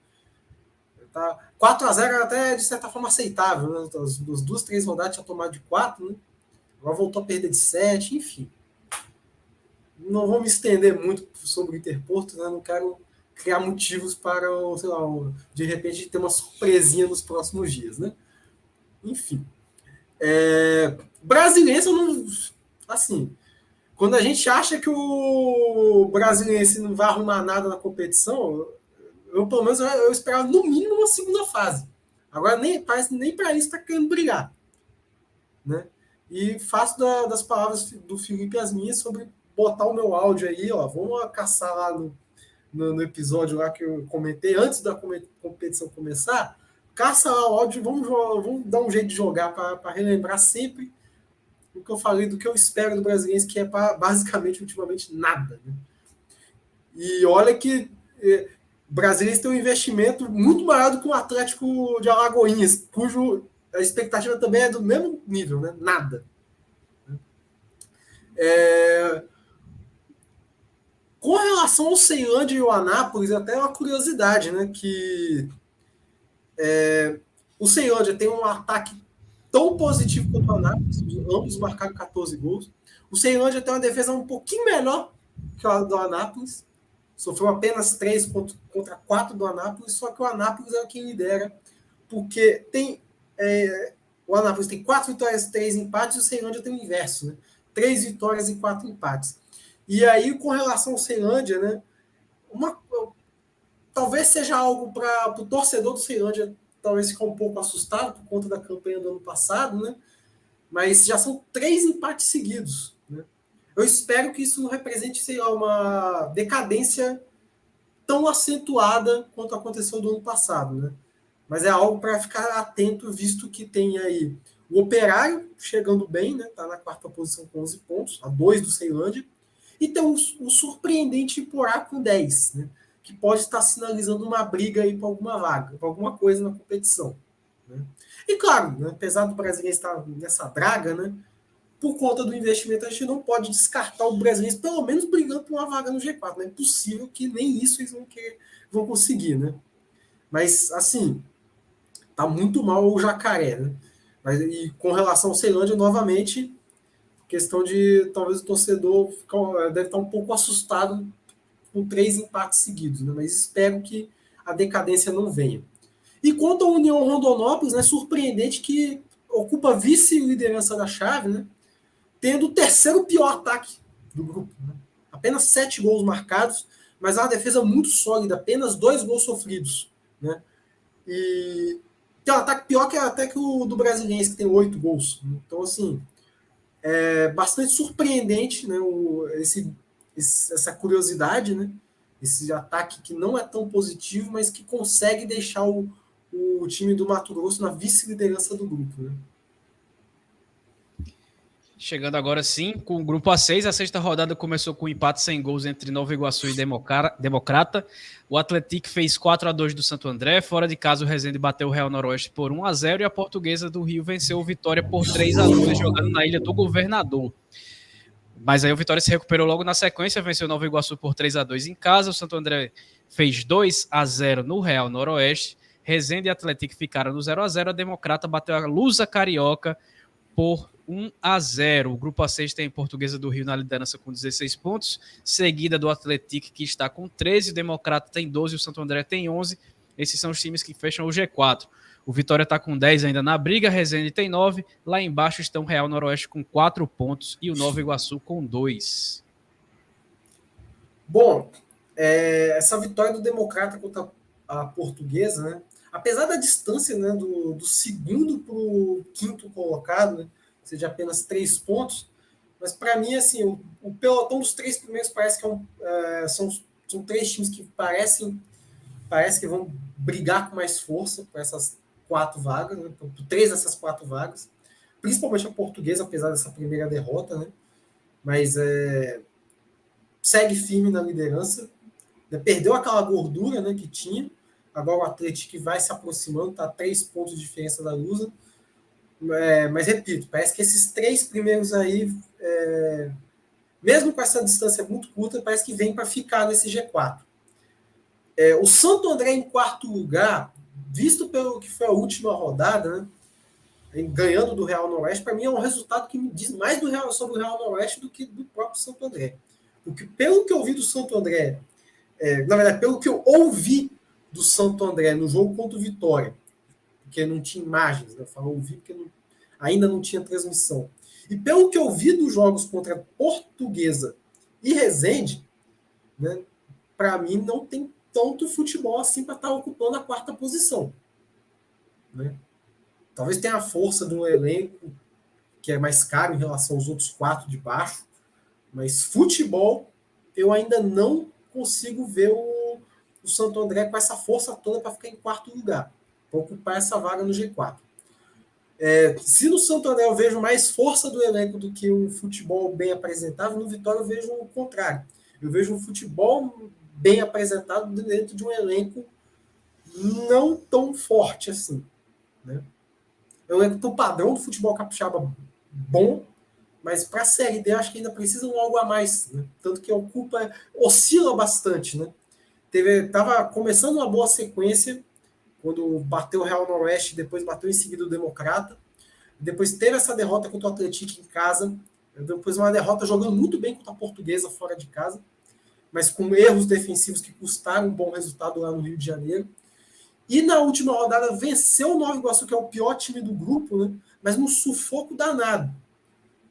Tá? 4-0 era até, de certa forma, aceitável, né? As 2, 3 rodadas tinha tomado de 4, né? Agora voltou a perder de 7, enfim. Não vou me estender muito sobre o Interporto, né? Não quero criar motivos para, sei lá, de repente ter uma surpresinha nos próximos dias, né? Enfim. Brasiliense, eu não... Assim, quando a gente acha que o Brasiliense não vai arrumar nada na competição, eu pelo menos eu esperava no mínimo uma segunda fase. Agora parece nem para isso está querendo brigar, né? E faço das palavras do Felipe as minhas sobre botar o meu áudio aí, ó. Vamos caçar lá no episódio lá que eu comentei antes da competição começar. Caça lá o áudio, vamos dar um jeito de jogar para relembrar sempre o que eu falei do que eu espero do Brasiliense, que é basicamente ultimamente nada, né? E olha que o Brasiliense tem um investimento muito maior do que o Atlético de Alagoinhas, cujo a expectativa também é do mesmo nível, né? Nada. Com relação ao Ceilândia e o Anápolis, até uma curiosidade, né? Que o Ceilândia tem um ataque tão positivo quanto o Anápolis, ambos marcaram 14 gols. O Ceilândia tem uma defesa um pouquinho melhor que a do Anápolis, sofreu apenas 3 contra 4 do Anápolis, só que o Anápolis é quem lidera, porque o Anápolis tem 4 vitórias e 3 empates, e o Ceilândia tem o inverso, né? 3 vitórias e 4 empates. E aí, com relação ao Ceilândia, né, talvez seja algo para o torcedor do Ceilândia talvez ficar um pouco assustado por conta da campanha do ano passado, né? Mas já são 3 empates seguidos, né? Eu espero que isso não represente, sei lá, uma decadência tão acentuada quanto aconteceu do ano passado, né? Mas é algo para ficar atento, visto que tem aí o Operário chegando bem, né? Tá na 4ª posição com 11 pontos, a 2 do Ceilândia, e tem o surpreendente Iporá com 10, né? Que pode estar sinalizando uma briga aí para alguma vaga, para alguma coisa na competição, né? E claro, né, apesar do Brasiliense estar nessa draga, né, por conta do investimento, a gente não pode descartar o Brasiliense pelo menos brigando por uma vaga no G4. Não é possível que nem isso eles vão conseguir, né? Mas, assim, tá muito mal o Jacaré, né? E com relação ao Ceilândia, novamente, questão de talvez o torcedor deve estar um pouco assustado com 3 empates seguidos, né? Mas espero que a decadência não venha. E quanto à União Rondonópolis, né, surpreendente que ocupa vice-liderança da chave, né, tendo o 3º pior ataque do grupo, né? Apenas 7 gols marcados, mas uma defesa muito sólida, apenas 2 gols sofridos, né? E tem um ataque pior que até que o do Brasiliense, que tem 8 gols. Então, assim, é bastante surpreendente, né, essa curiosidade, né? Esse ataque que não é tão positivo, mas que consegue deixar o time do Mato Grosso na vice-liderança do grupo, né? Chegando agora sim, com o grupo A6, a 6ª rodada começou com um empate sem gols entre Nova Iguaçu e Democrata. O Atlético fez 4-2 do Santo André, fora de casa o Resende bateu o Real Noroeste por 1-0 e a Portuguesa do Rio venceu o Vitória por 3-2, jogando na Ilha do Governador. Mas aí o Vitória se recuperou logo na sequência, venceu o Nova Iguaçu por 3-2 em casa, o Santo André fez 2-0 no Real Noroeste, Resende e Atlético ficaram no 0-0, a Democrata bateu a Lusa Carioca por 1-0. O grupo A6 tem Portuguesa do Rio na liderança com 16 pontos, seguida do Atlético, que está com 13, o Democrata tem 12, o Santo André tem 11. Esses são os times que fecham o G4. O Vitória está com 10 ainda na briga, Resende tem 9, lá embaixo estão o Real Noroeste com 4 pontos e o Nova Iguaçu com 2. Bom, essa vitória do Democrata contra a Portuguesa, né, apesar da distância, né, do segundo para o 5º colocado, né, seja apenas 3 pontos, mas para mim, assim, o pelotão dos 3 primeiros parece que são 3 times que parece que vão brigar com mais força por essas 4 vagas, né, por 3 dessas 4 vagas, principalmente a Portuguesa, apesar dessa primeira derrota, né, mas segue firme na liderança, né, perdeu aquela gordura, né, que tinha. Agora o Atlético vai se aproximando, está a 3 pontos de diferença da Lusa. Mas, repito, parece que esses 3 primeiros aí, mesmo com essa distância muito curta, parece que vem para ficar nesse G4. O Santo André em 4º lugar, visto pelo que foi a última rodada, né, ganhando do Real Noroeste, para mim é um resultado que me diz mais sobre o Real Noroeste do que do próprio Santo André. Porque, pelo que eu vi do Santo André, na verdade, pelo que eu ouvi do Santo André no jogo contra o Vitória, porque não tinha imagens, né? Eu falo ouvi porque ainda não tinha transmissão. E pelo que eu vi dos jogos contra a Portuguesa e Resende, né, para mim não tem tanto futebol assim para estar ocupando a 4ª posição, né? Talvez tenha a força do elenco, que é mais caro em relação aos outros 4 de baixo, mas futebol eu ainda não consigo ver o Santo André com essa força toda para ficar em 4º lugar, para ocupar essa vaga no G4. Se no Santo André eu vejo mais força do elenco do que um futebol bem apresentado, no Vitória eu vejo o contrário. Eu vejo um futebol bem apresentado dentro de um elenco não tão forte assim, né? É um elenco do padrão do futebol capixaba bom, mas para a Série D acho que ainda precisam de algo a mais, né? Tanto que oscila bastante, né? Tava começando uma boa sequência, quando bateu o Real Noroeste, depois bateu em seguida o Democrata, depois teve essa derrota contra o Atlético em casa, depois uma derrota jogando muito bem contra a Portuguesa fora de casa, mas com erros defensivos que custaram um bom resultado lá no Rio de Janeiro. E na última rodada venceu o Nova Iguaçu, que é o pior time do grupo, né? Mas num sufoco danado.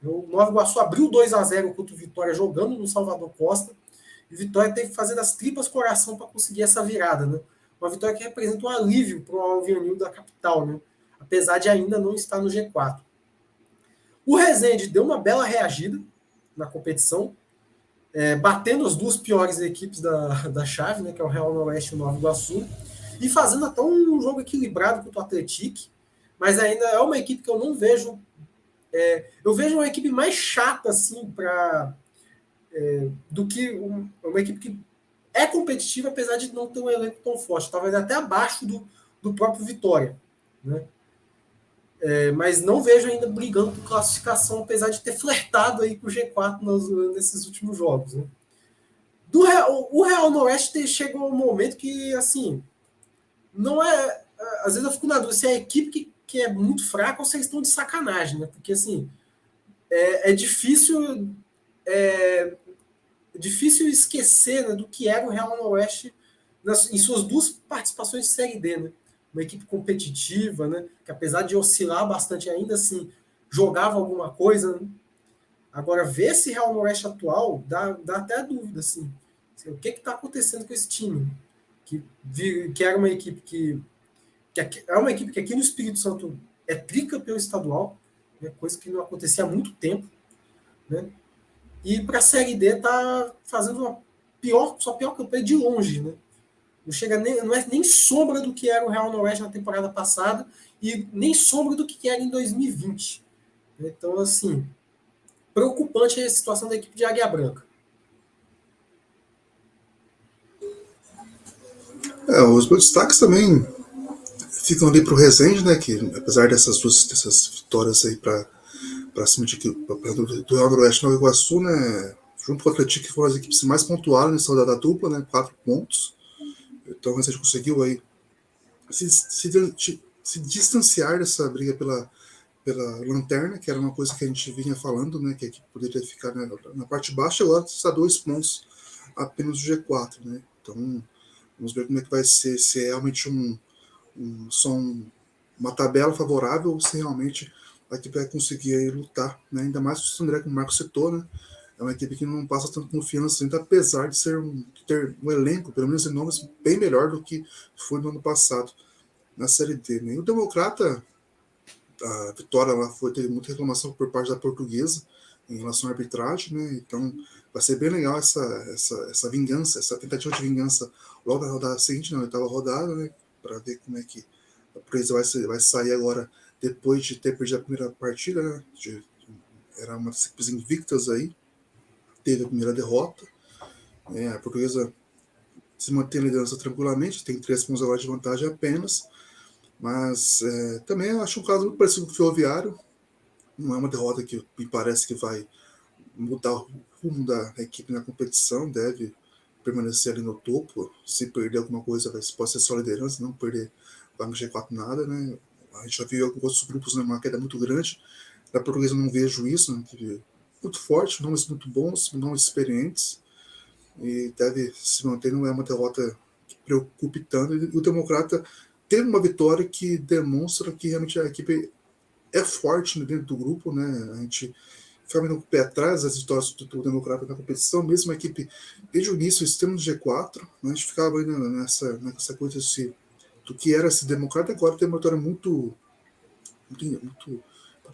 O Nova Iguaçu abriu 2-0 contra o Vitória jogando no Salvador Costa, e o Vitória teve que fazer das tripas coração para conseguir essa virada, né? Uma vitória que representa um alívio para o Alvinegro da capital, né? Apesar de ainda não estar no G4. O Resende deu uma bela reagida na competição, batendo as duas piores equipes da chave, né? Que é o Real Noroeste e o Nova Iguaçu, e fazendo até um jogo equilibrado contra o Atlético, mas ainda é uma equipe que eu não vejo. Eu vejo uma equipe mais chata assim do que uma equipe que é competitiva, apesar de não ter um elenco tão forte, talvez até abaixo do próprio Vitória, né? Mas não vejo ainda brigando por classificação, apesar de ter flertado aí com o G4 nesses últimos jogos, né? O Real Noroeste chegou um momento que, assim, não é... Às vezes eu fico na dúvida se é a equipe que é muito fraca ou se eles estão de sacanagem, né? Porque, assim, é difícil esquecer, né, do que era o Real Noroeste em suas duas participações de Série D, né? Uma equipe competitiva, né, que apesar de oscilar bastante, ainda assim jogava alguma coisa, né? Agora, ver esse Real Noroeste atual dá até dúvida, assim, o que está acontecendo com esse time, que era uma equipe que é uma equipe que aqui no Espírito Santo é tricampeão estadual, né, coisa que não acontecia há muito tempo, né? E para a Série D está fazendo sua pior campanha de longe, né? Não é nem sombra do que era o Real Noroeste na temporada passada e nem sombra do que era em 2020. Então, assim, preocupante a situação da equipe de Águia Branca. Os meus destaques também ficam ali para o Resende, né? Que apesar dessas vitórias aí para cima do Real Noroeste e Nova Iguaçu, né? Junto com o Atlético, que foram as equipes mais pontuadas nessa rodada dupla, né? 4 pontos. Então o Resende conseguiu aí se distanciar dessa briga pela lanterna, que era uma coisa que a gente vinha falando, né? Que a equipe poderia ficar na parte baixa, agora está 2 pontos apenas do G4, né? Então vamos ver como é que vai ser, se é realmente uma tabela favorável ou se realmente a equipe vai conseguir aí lutar, né? Ainda mais com o André, como o Marcos citou, né? É uma equipe que não passa tanta confiança ainda, apesar de ter um elenco, pelo menos em nomes, bem melhor do que foi no ano passado na Série D, né? E o Democrata, a vitória lá teve muita reclamação por parte da Portuguesa em relação à arbitragem, né? Então vai ser bem legal essa vingança, essa tentativa de vingança logo na rodada seguinte, na 8ª rodada, né? Para ver como é que a Portuguesa vai sair agora depois de ter perdido a primeira partida, né? Era uma das equipes invictas aí, teve a primeira derrota, né? A Portuguesa se mantém a liderança tranquilamente, tem 3 pontos agora de vantagem apenas, mas também eu acho um caso muito parecido com o Ferroviário. Não é uma derrota que me parece que vai mudar o rumo da equipe na competição, deve permanecer ali no topo. Se perder alguma coisa, pode ser só liderança, não perder vai no G4 nada, né? A gente já viu alguns outros grupos, né, uma queda muito grande. Da Portuguesa eu não vejo isso, né? Muito forte, nomes muito bons, nomes experientes, e deve se manter, não é uma derrota que preocupe tanto. E o Democrata teve uma vitória que demonstra que realmente a equipe é forte dentro do grupo, né? A gente fica meio com o pé atrás das vitórias do Democrata na competição, mesmo a equipe desde o início extremo no G4, né? A gente ficava ainda nessa coisa do que era esse Democrata. Agora tem uma vitória muito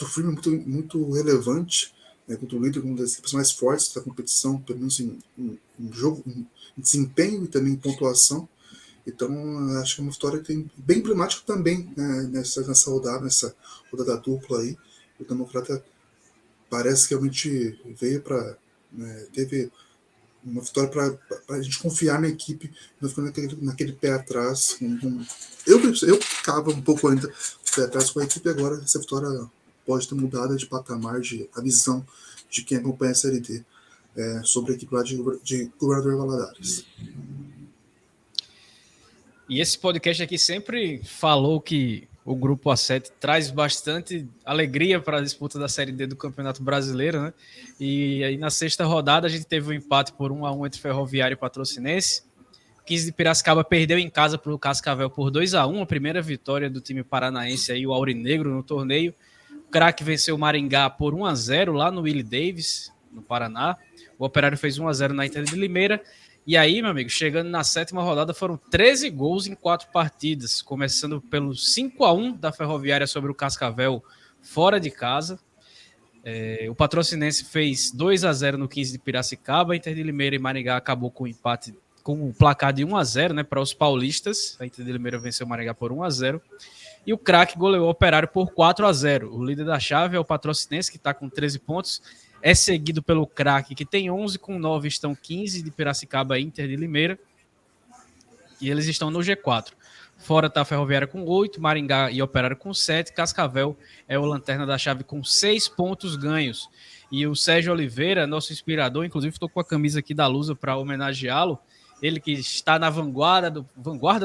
firme, muito relevante, né, contra o líder, uma das equipes mais fortes da competição, pelo menos em jogo, em desempenho e também em pontuação. Então, acho que é uma vitória bem emblemática também, né, nessa rodada dupla aí. O Democrata parece que realmente veio para... teve uma vitória para a gente confiar na equipe, não ficar naquele pé atrás. Eu ficava um pouco ainda pé atrás com a equipe, agora essa vitória pode ter mudado de patamar, a visão de quem acompanha a Série D, sobre a equipe lá de Governador Valadares. E esse podcast aqui sempre falou que o Grupo A7 traz bastante alegria para a disputa da Série D do Campeonato Brasileiro, né? E aí na sexta rodada a gente teve um empate por 1-1 entre Ferroviário e Patrocinense. 15 de Piracicaba perdeu em casa para o Cascavel por 2-1, a primeira vitória do time paranaense aí, o Aurinegro, no torneio. O Craque venceu o Maringá por 1-0 lá no Willie Davis, no Paraná. O Operário fez 1-0 na Inter de Limeira. E aí, meu amigo, chegando na sétima rodada, foram 13 gols em 4 partidas, começando pelo 5-1 da Ferroviária sobre o Cascavel fora de casa. O Patrocinense fez 2-0 no 15 de Piracicaba, a Inter de Limeira e Maringá acabou com o empate com o placar de 1-0, né, para os paulistas. A Inter de Limeira venceu o Maringá por 1-0. E o Craque goleou o Operário por 4-0. O líder da chave é o Patrocinense, que está com 13 pontos. É seguido pelo Craque, que tem 11, com 9 estão 15 de Piracicaba e Inter de Limeira. E eles estão no G4. Fora está a Ferroviária com 8, Maringá e Operário com 7. Cascavel é o lanterna da chave com 6 pontos ganhos. E o Sérgio Oliveira, nosso inspirador, inclusive estou com a camisa aqui da Lusa para homenageá-lo. Ele que está na vanguarda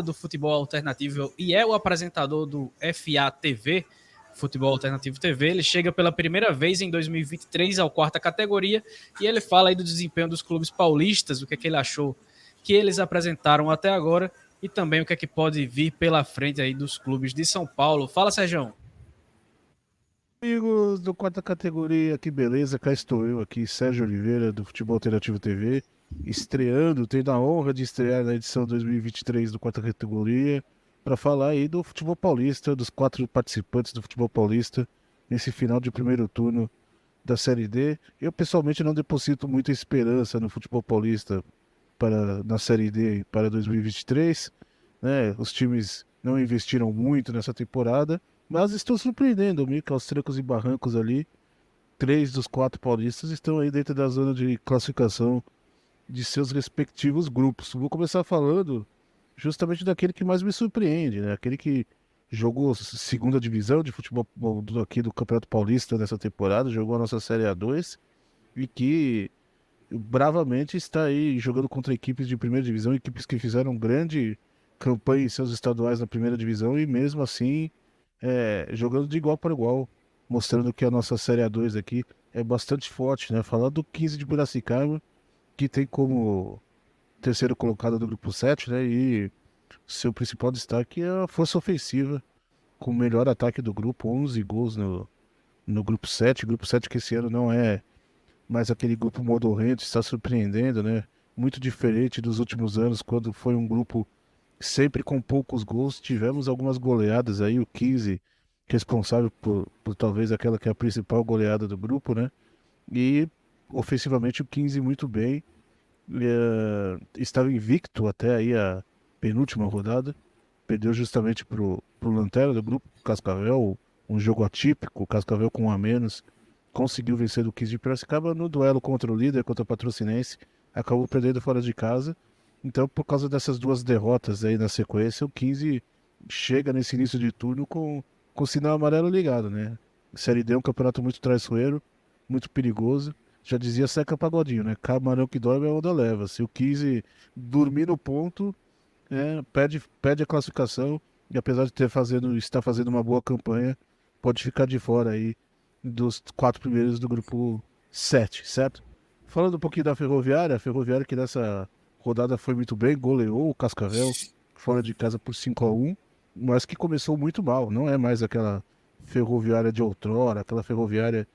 do futebol alternativo e é o apresentador do FA TV, Futebol Alternativo TV. Ele chega pela primeira vez em 2023 ao quarta categoria e ele fala aí do desempenho dos clubes paulistas, o que é que ele achou que eles apresentaram até agora e também o que é que pode vir pela frente aí dos clubes de São Paulo. Fala, Sérgio. Amigos do quarta categoria, que beleza, cá estou eu aqui, Sérgio Oliveira, do Futebol Alternativo TV, estreando, tendo a honra de estrear na edição 2023 do quarta categoria, para falar aí do futebol paulista, dos 4 participantes do futebol paulista, nesse final de primeiro turno da Série D. Eu pessoalmente não deposito muita esperança no futebol paulista na Série D para 2023, né? Os times não investiram muito nessa temporada, mas estão surpreendendo, meio que aos trancos e barrancos ali. 3 dos 4 paulistas estão aí dentro da zona de classificação de seus respectivos grupos. Vou começar falando justamente daquele que mais me surpreende, né? Aquele que jogou segunda divisão de futebol aqui do Campeonato Paulista nessa temporada, jogou a nossa Série A2 e que bravamente está aí jogando contra equipes de primeira divisão, equipes que fizeram grande campanha em seus estaduais na primeira divisão e mesmo assim jogando de igual para igual, mostrando que a nossa Série A2 aqui é bastante forte, né? Falando do 15 de Piracicaba, que tem como terceiro colocado do grupo 7, né? E seu principal destaque é a força ofensiva, com o melhor ataque do grupo, 11 gols no grupo 7. Grupo 7 que esse ano não é mais aquele grupo modorrento, está surpreendendo, né? Muito diferente dos últimos anos, quando foi um grupo sempre com poucos gols. Tivemos algumas goleadas aí, o 15 responsável por talvez aquela que é a principal goleada do grupo, né? E ofensivamente o 15 muito bem. Estava invicto até aí a penúltima rodada. Perdeu justamente pro lanterna do grupo, Cascavel, um jogo atípico, o Cascavel com 1 a menos. Conseguiu vencer do 15 de Piracicaba no duelo contra o líder, contra o Patrocinense. Acabou perdendo fora de casa. Então, por causa dessas 2 derrotas aí na sequência, o 15 chega nesse início de turno com o sinal amarelo ligado, né? Série D é um campeonato muito traiçoeiro, muito perigoso. Já dizia Seca Pagodinho, né? Camarão que dorme a onda leva. Se o 15 dormir no ponto, perde a classificação. E apesar de estar fazendo uma boa campanha, pode ficar de fora aí dos 4 primeiros do grupo 7, certo? Falando um pouquinho da Ferroviária, a Ferroviária que nessa rodada foi muito bem, goleou o Cascavel fora de casa por 5-1, mas que começou muito mal. Não é mais aquela Ferroviária de outrora, aquela Ferroviária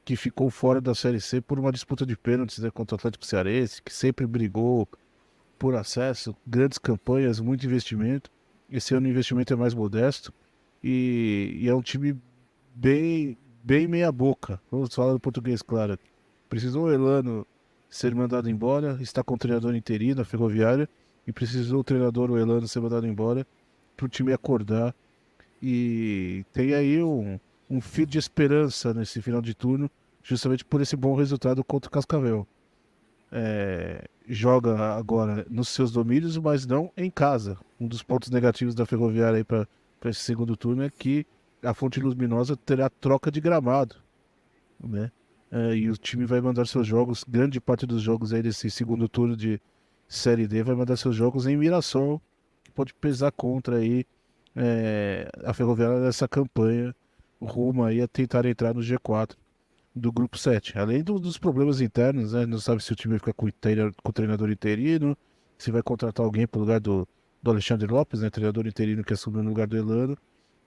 que ficou fora da Série C por uma disputa de pênaltis, né, contra o Atlético Cearense, que sempre brigou por acesso, grandes campanhas, muito investimento. Esse ano o investimento é mais modesto e é um time bem meia boca. Vamos falar do português, claro. Precisou o Elano ser mandado embora, está com o treinador interino na Ferroviária e precisou o treinador, o Elano, ser mandado embora para o time acordar. E tem aí um fio de esperança nesse final de turno, justamente por esse bom resultado contra o Cascavel. Joga agora nos seus domínios, mas não em casa. Um dos pontos negativos da Ferroviária para esse segundo turno é que a Fonte Luminosa terá troca de gramado, né? e o time vai mandar seus jogos, grande parte dos jogos aí desse segundo turno de Série D vai mandar seus jogos em Mirassol, que pode pesar contra aí a Ferroviária nessa campanha rumo aí a tentar entrar no G4 do grupo 7. Além dos problemas internos, né? Não sabe se o time vai ficar com o treinador interino, se vai contratar alguém para o lugar do Alexandre Lopes, né? Treinador interino que assumiu no lugar do Elano.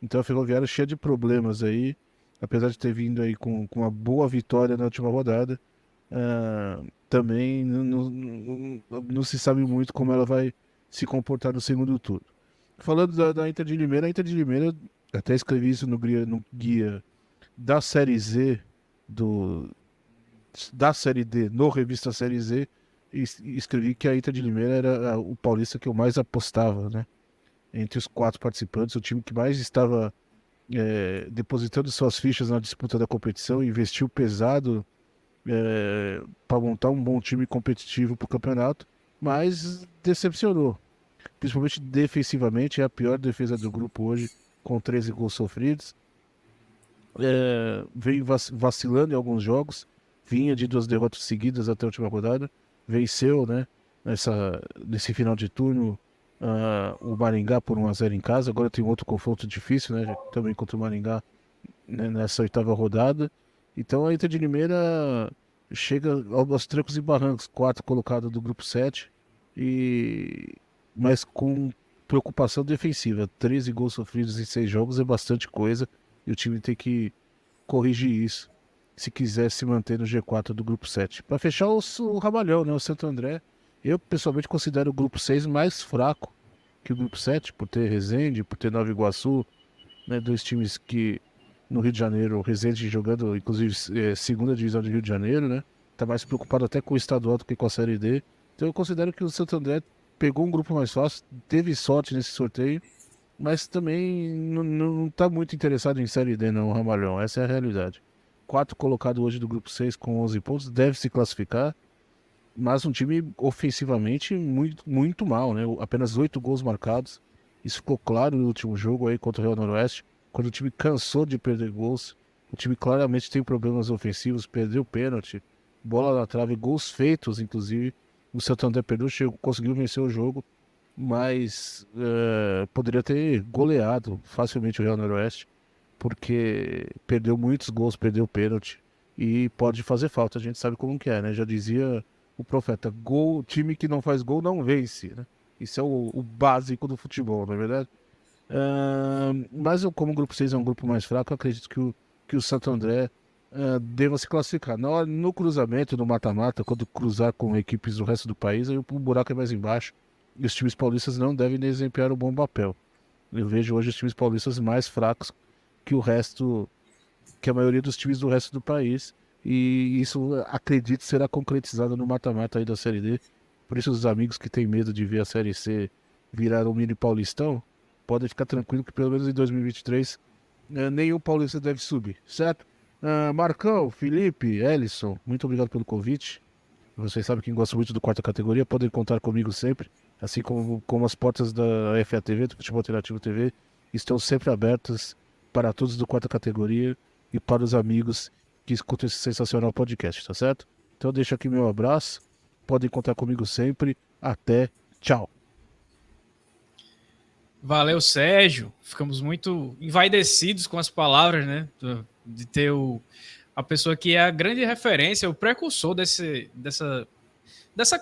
Então a Ferroviária é cheia de problemas aí, apesar de ter vindo aí com uma boa vitória na última rodada. Também não se sabe muito como ela vai se comportar no segundo turno. Falando da Inter de Limeira, a Inter de Limeira, até escrevi isso no guia da Série Z, da Série D, no Revista Série Z, e escrevi que a Inter de Limeira era o paulista que eu mais apostava, né? Entre os 4 participantes, o time que mais estava depositando suas fichas na disputa da competição, investiu pesado para montar um bom time competitivo para o campeonato, mas decepcionou. Principalmente defensivamente, é a pior defesa do grupo hoje, com 13 gols sofridos. Veio vacilando em alguns jogos, vinha de 2 derrotas seguidas até a última rodada, venceu, né, nesse final de turno o Maringá por 1-0 em casa. Agora tem outro confronto difícil, né, também contra o Maringá, né, nessa 8ª rodada. Então a Inter de Limeira chega aos trancos e barrancos, 4º colocado do grupo 7, mas com preocupação defensiva. 13 gols sofridos em 6 jogos é bastante coisa, e o time tem que corrigir isso se quiser se manter no G4 do grupo 7. Para fechar o Ramalhão, né, o Santo André, eu pessoalmente considero o grupo 6 mais fraco que o grupo 7, por ter Resende, por ter Nova Iguaçu, né, 2 times que no Rio de Janeiro, o Resende jogando inclusive segunda divisão do Rio de Janeiro, né, tá mais preocupado até com o estadual do que com a Série D. Então eu considero que o Santo André pegou um grupo mais fácil, teve sorte nesse sorteio, mas também não está muito interessado em Série D, não, o Ramalhão. Essa é a realidade. 4 colocado hoje do grupo 6 com 11 pontos, deve se classificar, mas um time ofensivamente muito, muito mal, né? Apenas 8 gols marcados. Isso ficou claro no último jogo aí contra o Real Noroeste, quando o time cansou de perder gols. O time claramente tem problemas ofensivos, perdeu pênalti, bola na trave, gols feitos, inclusive. O Santo André perdeu, conseguiu vencer o jogo, mas poderia ter goleado facilmente o Real Noroeste, porque perdeu muitos gols, perdeu pênalti, e pode fazer falta, a gente sabe como que é, né? Já dizia o profeta, time que não faz gol não vence, né? Isso é o básico do futebol, não é verdade? Mas como o grupo 6 é um grupo mais fraco, eu acredito que o Santo André deva se classificar. No cruzamento, no mata-mata, quando cruzar com equipes do resto do país, aí o buraco é mais embaixo. E os times paulistas não devem desempenhar um bom papel. Eu vejo hoje os times paulistas mais fracos que o resto, que a maioria dos times do resto do país. E isso, acredito, será concretizado no mata-mata aí da Série D. Por isso os amigos que têm medo de ver a Série C virar um mini paulistão, podem ficar tranquilo que pelo menos em 2023 nenhum paulista deve subir, certo? Marcão, Felipe, Ellison, muito obrigado pelo convite. Vocês sabem que gostam muito do quarta categoria, podem contar comigo sempre, assim como as portas da FATV, do Futebol Alternativo TV, estão sempre abertas para todos do quarta categoria e para os amigos que escutam esse sensacional podcast, tá certo? Então deixo aqui meu abraço, podem contar comigo sempre, até, tchau. Valeu, Sérgio. Ficamos muito envaidecidos com as palavras, né? De ter a pessoa que é a grande referência, o precursor dessa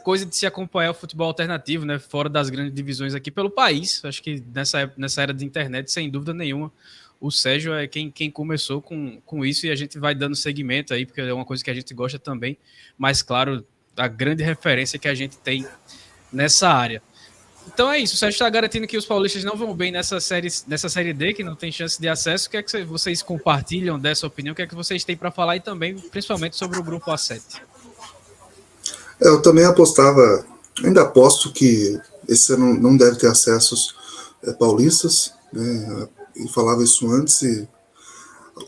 coisa de se acompanhar o futebol alternativo, né? Fora das grandes divisões aqui pelo país. Acho que nessa era de internet, sem dúvida nenhuma, o Sérgio é quem começou com isso, e a gente vai dando seguimento aí, porque é uma coisa que a gente gosta também. Mas, claro, a grande referência que a gente tem nessa área. Então é isso, o Sérgio está garantindo que os paulistas não vão bem nessa série D, que não tem chance de acesso. O que é que vocês compartilham dessa opinião? O que é que vocês têm para falar, e também, principalmente, sobre o grupo A7? Eu também apostava, ainda aposto que esse ano não deve ter acessos paulistas, né? E falava isso antes, e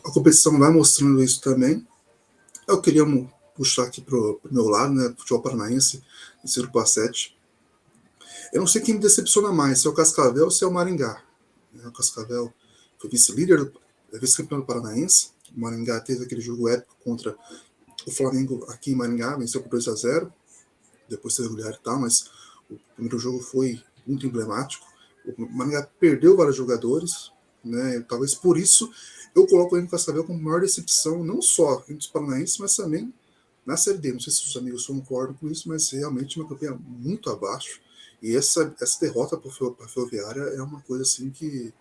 a competição vai mostrando isso também. Eu queria puxar aqui para o meu lado, né? Futebol paranaense, esse grupo A7. Eu não sei quem me decepciona mais, se é o Cascavel ou se é o Maringá. O Cascavel foi vice-líder, vice-campeão do Paranaense. O Maringá teve aquele jogo épico contra O Flamengo aqui em Maringá venceu por 2-0, depois teve goleado e tal, mas o primeiro jogo foi muito emblemático. O Maringá perdeu vários jogadores, né? Talvez por isso eu coloco o Cascavel como maior decepção, não só entre os paranaenses, mas também na Série D. Não sei se os amigos concordam com isso, mas realmente uma campanha muito abaixo. E essa derrota para a Ferroviária é uma coisa assim que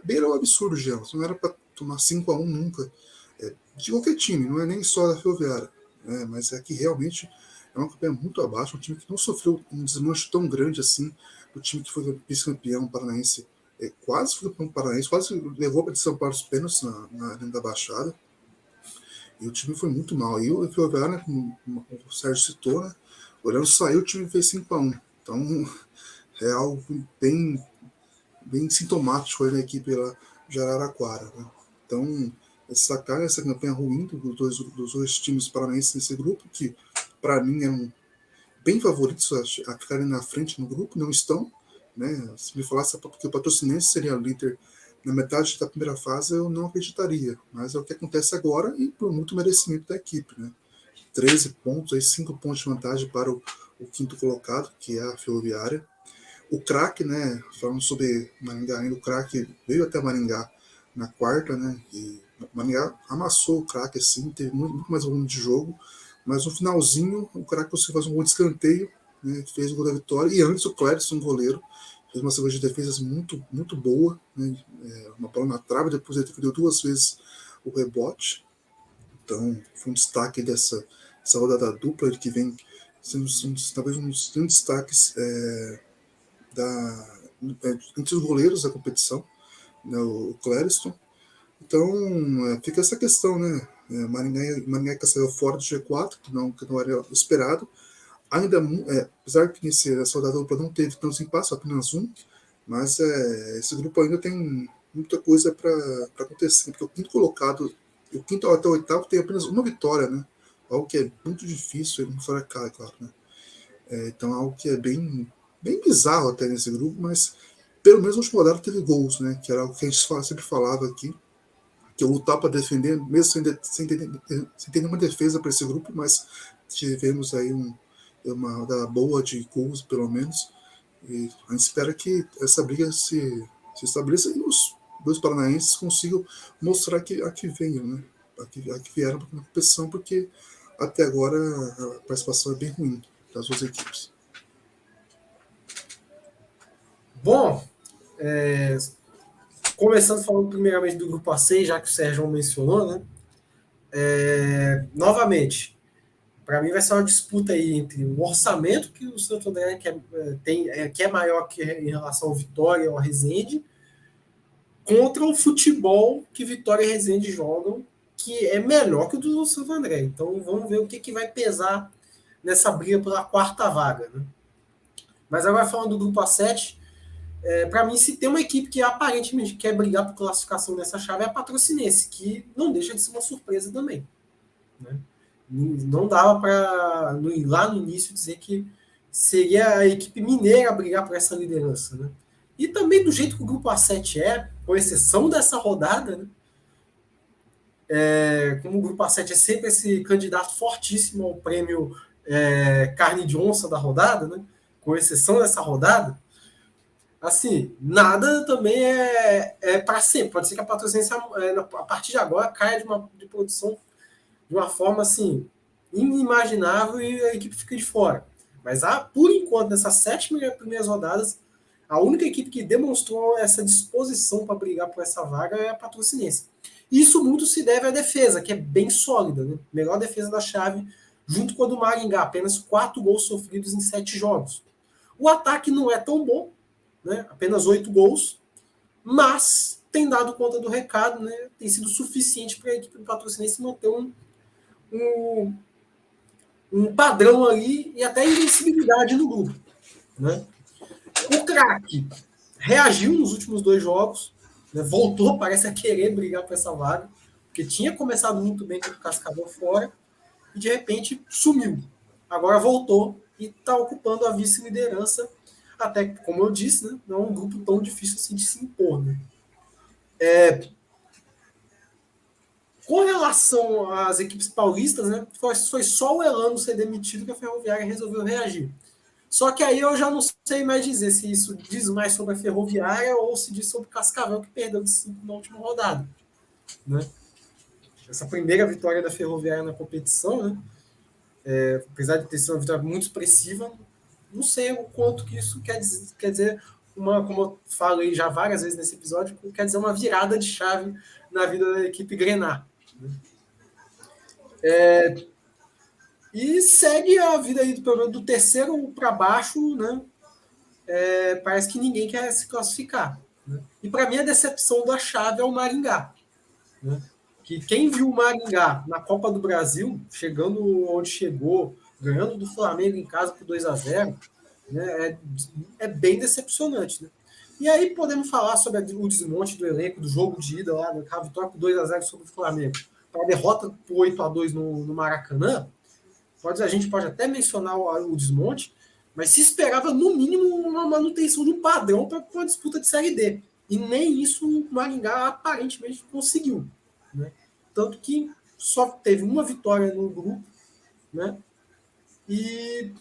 beira o absurdo, Jean. Não era para tomar 5-1 nunca. De qualquer time, não é nem só da Ferroviária. Né? Mas é que realmente é uma campanha muito abaixo, um time que não sofreu um desmanche tão grande assim, do time que foi vice-campeão paranaense. Quase foi campeão paranaense, quase levou para São Paulo os pênaltis na Arena da Baixada. E o time foi muito mal. E o Ferroviária, como o Sérgio citou, né? O Orlando saiu, o time fez 5-1. Então é algo bem sintomático aí na equipe lá de Araraquara. Né? Então, destacar essa campanha ruim dos dois times paranaenses nesse grupo, que para mim eram bem favoritos a ficarem na frente no grupo, não estão. Né? Se me falasse que o Patrocinense seria líder na metade da primeira fase, eu não acreditaria. Mas é o que acontece agora e por muito merecimento da equipe. Né? 13 pontos, aí 5 pontos de vantagem para o quinto colocado, que é a Ferroviária. O craque, né, falando sobre Maringá ainda, o craque veio até Maringá na quarta, né, e Maringá amassou o craque, assim, teve muito mais volume de jogo, mas no finalzinho o craque conseguiu fazer um gol de escanteio, né, fez o gol da vitória, e antes o Clériston, goleiro, fez uma sequência de defesas muito, muito boa, né, uma bola na trave, depois ele deu 2 vezes o rebote. Então foi um destaque dessa rodada dupla, que vem sendo talvez um dos grandes destaques entre os goleiros da competição, né, o Clériston. Então fica essa questão, né? Maringá e Cascavel fora do G4, que não era esperado. Ainda, apesar que nessa rodada dupla não teve tantos empates, apenas um, mas esse grupo ainda tem muita coisa para acontecer, porque o quinto colocado, o quinto até o oitavo, tem apenas uma vitória, né? Algo que é muito difícil, ele não fora cara, claro, né? Então, algo que é bem bizarro até nesse grupo, mas pelo menos no último rodada teve gols, né? Que era algo que a gente sempre falava aqui, que eu lutar para defender, mesmo sem ter nenhuma defesa para esse grupo, mas tivemos aí uma rodada boa de gols, pelo menos, e a gente espera que essa briga se estabeleça e os dois paranaenses consigam mostrar que venham, né? A que vieram para a competição, porque até agora a participação é bem ruim das duas equipes. Bom, começando falando primeiramente do grupo A6, já que o Sérgio mencionou, né? Novamente, para mim vai ser uma disputa aí entre o orçamento que o Santo André que é maior que em relação ao Vitória ou ao Resende, contra o futebol que Vitória e Resende jogam, que é melhor que o do Santo André. Então vamos ver o que vai pesar nessa briga pela quarta vaga. Né? Mas agora falando do grupo A7, para mim, se tem uma equipe que aparentemente quer brigar por classificação nessa chave, é a Patrocinense, que não deixa de ser uma surpresa também. Né? Não dava para, lá no início, dizer que seria a equipe mineira a brigar por essa liderança. Né? E também do jeito que o grupo A7 com exceção dessa rodada, né? Como o grupo A7 é sempre esse candidato fortíssimo ao prêmio carne de onça da rodada, né? Com exceção dessa rodada, assim, nada também é para sempre. Pode ser que a Patrocinense, a partir de agora, caia de produção de uma forma assim, inimaginável e a equipe fica de fora. Mas, por enquanto, nessas 7 primeiras rodadas, a única equipe que demonstrou essa disposição para brigar por essa vaga é a Patrocinense. Isso muito se deve à defesa, que é bem sólida. Né? Melhor defesa da chave, junto com a do Maringá. Apenas 4 gols sofridos em 7 jogos. O ataque não é tão bom, né? Apenas 8 gols, mas tem dado conta do recado, né? Tem sido suficiente para a equipe do Patrocinense manter um padrão ali e até invencibilidade no grupo. Né? O craque reagiu nos últimos 2 jogos, né? Voltou, parece a querer brigar por essa vaga, porque tinha começado muito bem com o Cascavel fora e de repente sumiu. Agora voltou e está ocupando a vice-liderança. Até, como eu disse, né, não é um grupo tão difícil assim de se impor. Né? Com relação às equipes paulistas, né, foi só o Elano ser demitido que a Ferroviária resolveu reagir. Só que aí eu já não sei mais dizer se isso diz mais sobre a Ferroviária ou se diz sobre o Cascavel, que perdeu de 5 na última rodada. Né? Essa primeira vitória da Ferroviária na competição, né, apesar de ter sido uma vitória muito expressiva, não sei o quanto que isso quer dizer como eu falei já várias vezes nesse episódio, quer dizer uma virada de chave na vida da equipe Grená. Né? E segue a vida aí do terceiro para baixo, né? Parece que ninguém quer se classificar. Né? E para mim a decepção da chave é o Maringá. Né? Que quem viu o Maringá na Copa do Brasil, chegando onde chegou, ganhando do Flamengo em casa por 2-0, né? É bem decepcionante. Né? E aí podemos falar sobre o desmonte do elenco, do jogo de ida lá, a vitória por 2-0 sobre o Flamengo, para a derrota por 8-2 no Maracanã. A gente pode até mencionar o desmonte, mas se esperava, no mínimo, uma manutenção de um padrão para uma disputa de Série D. E nem isso o Maringá aparentemente conseguiu. Né? Tanto que só teve uma vitória no grupo, né? E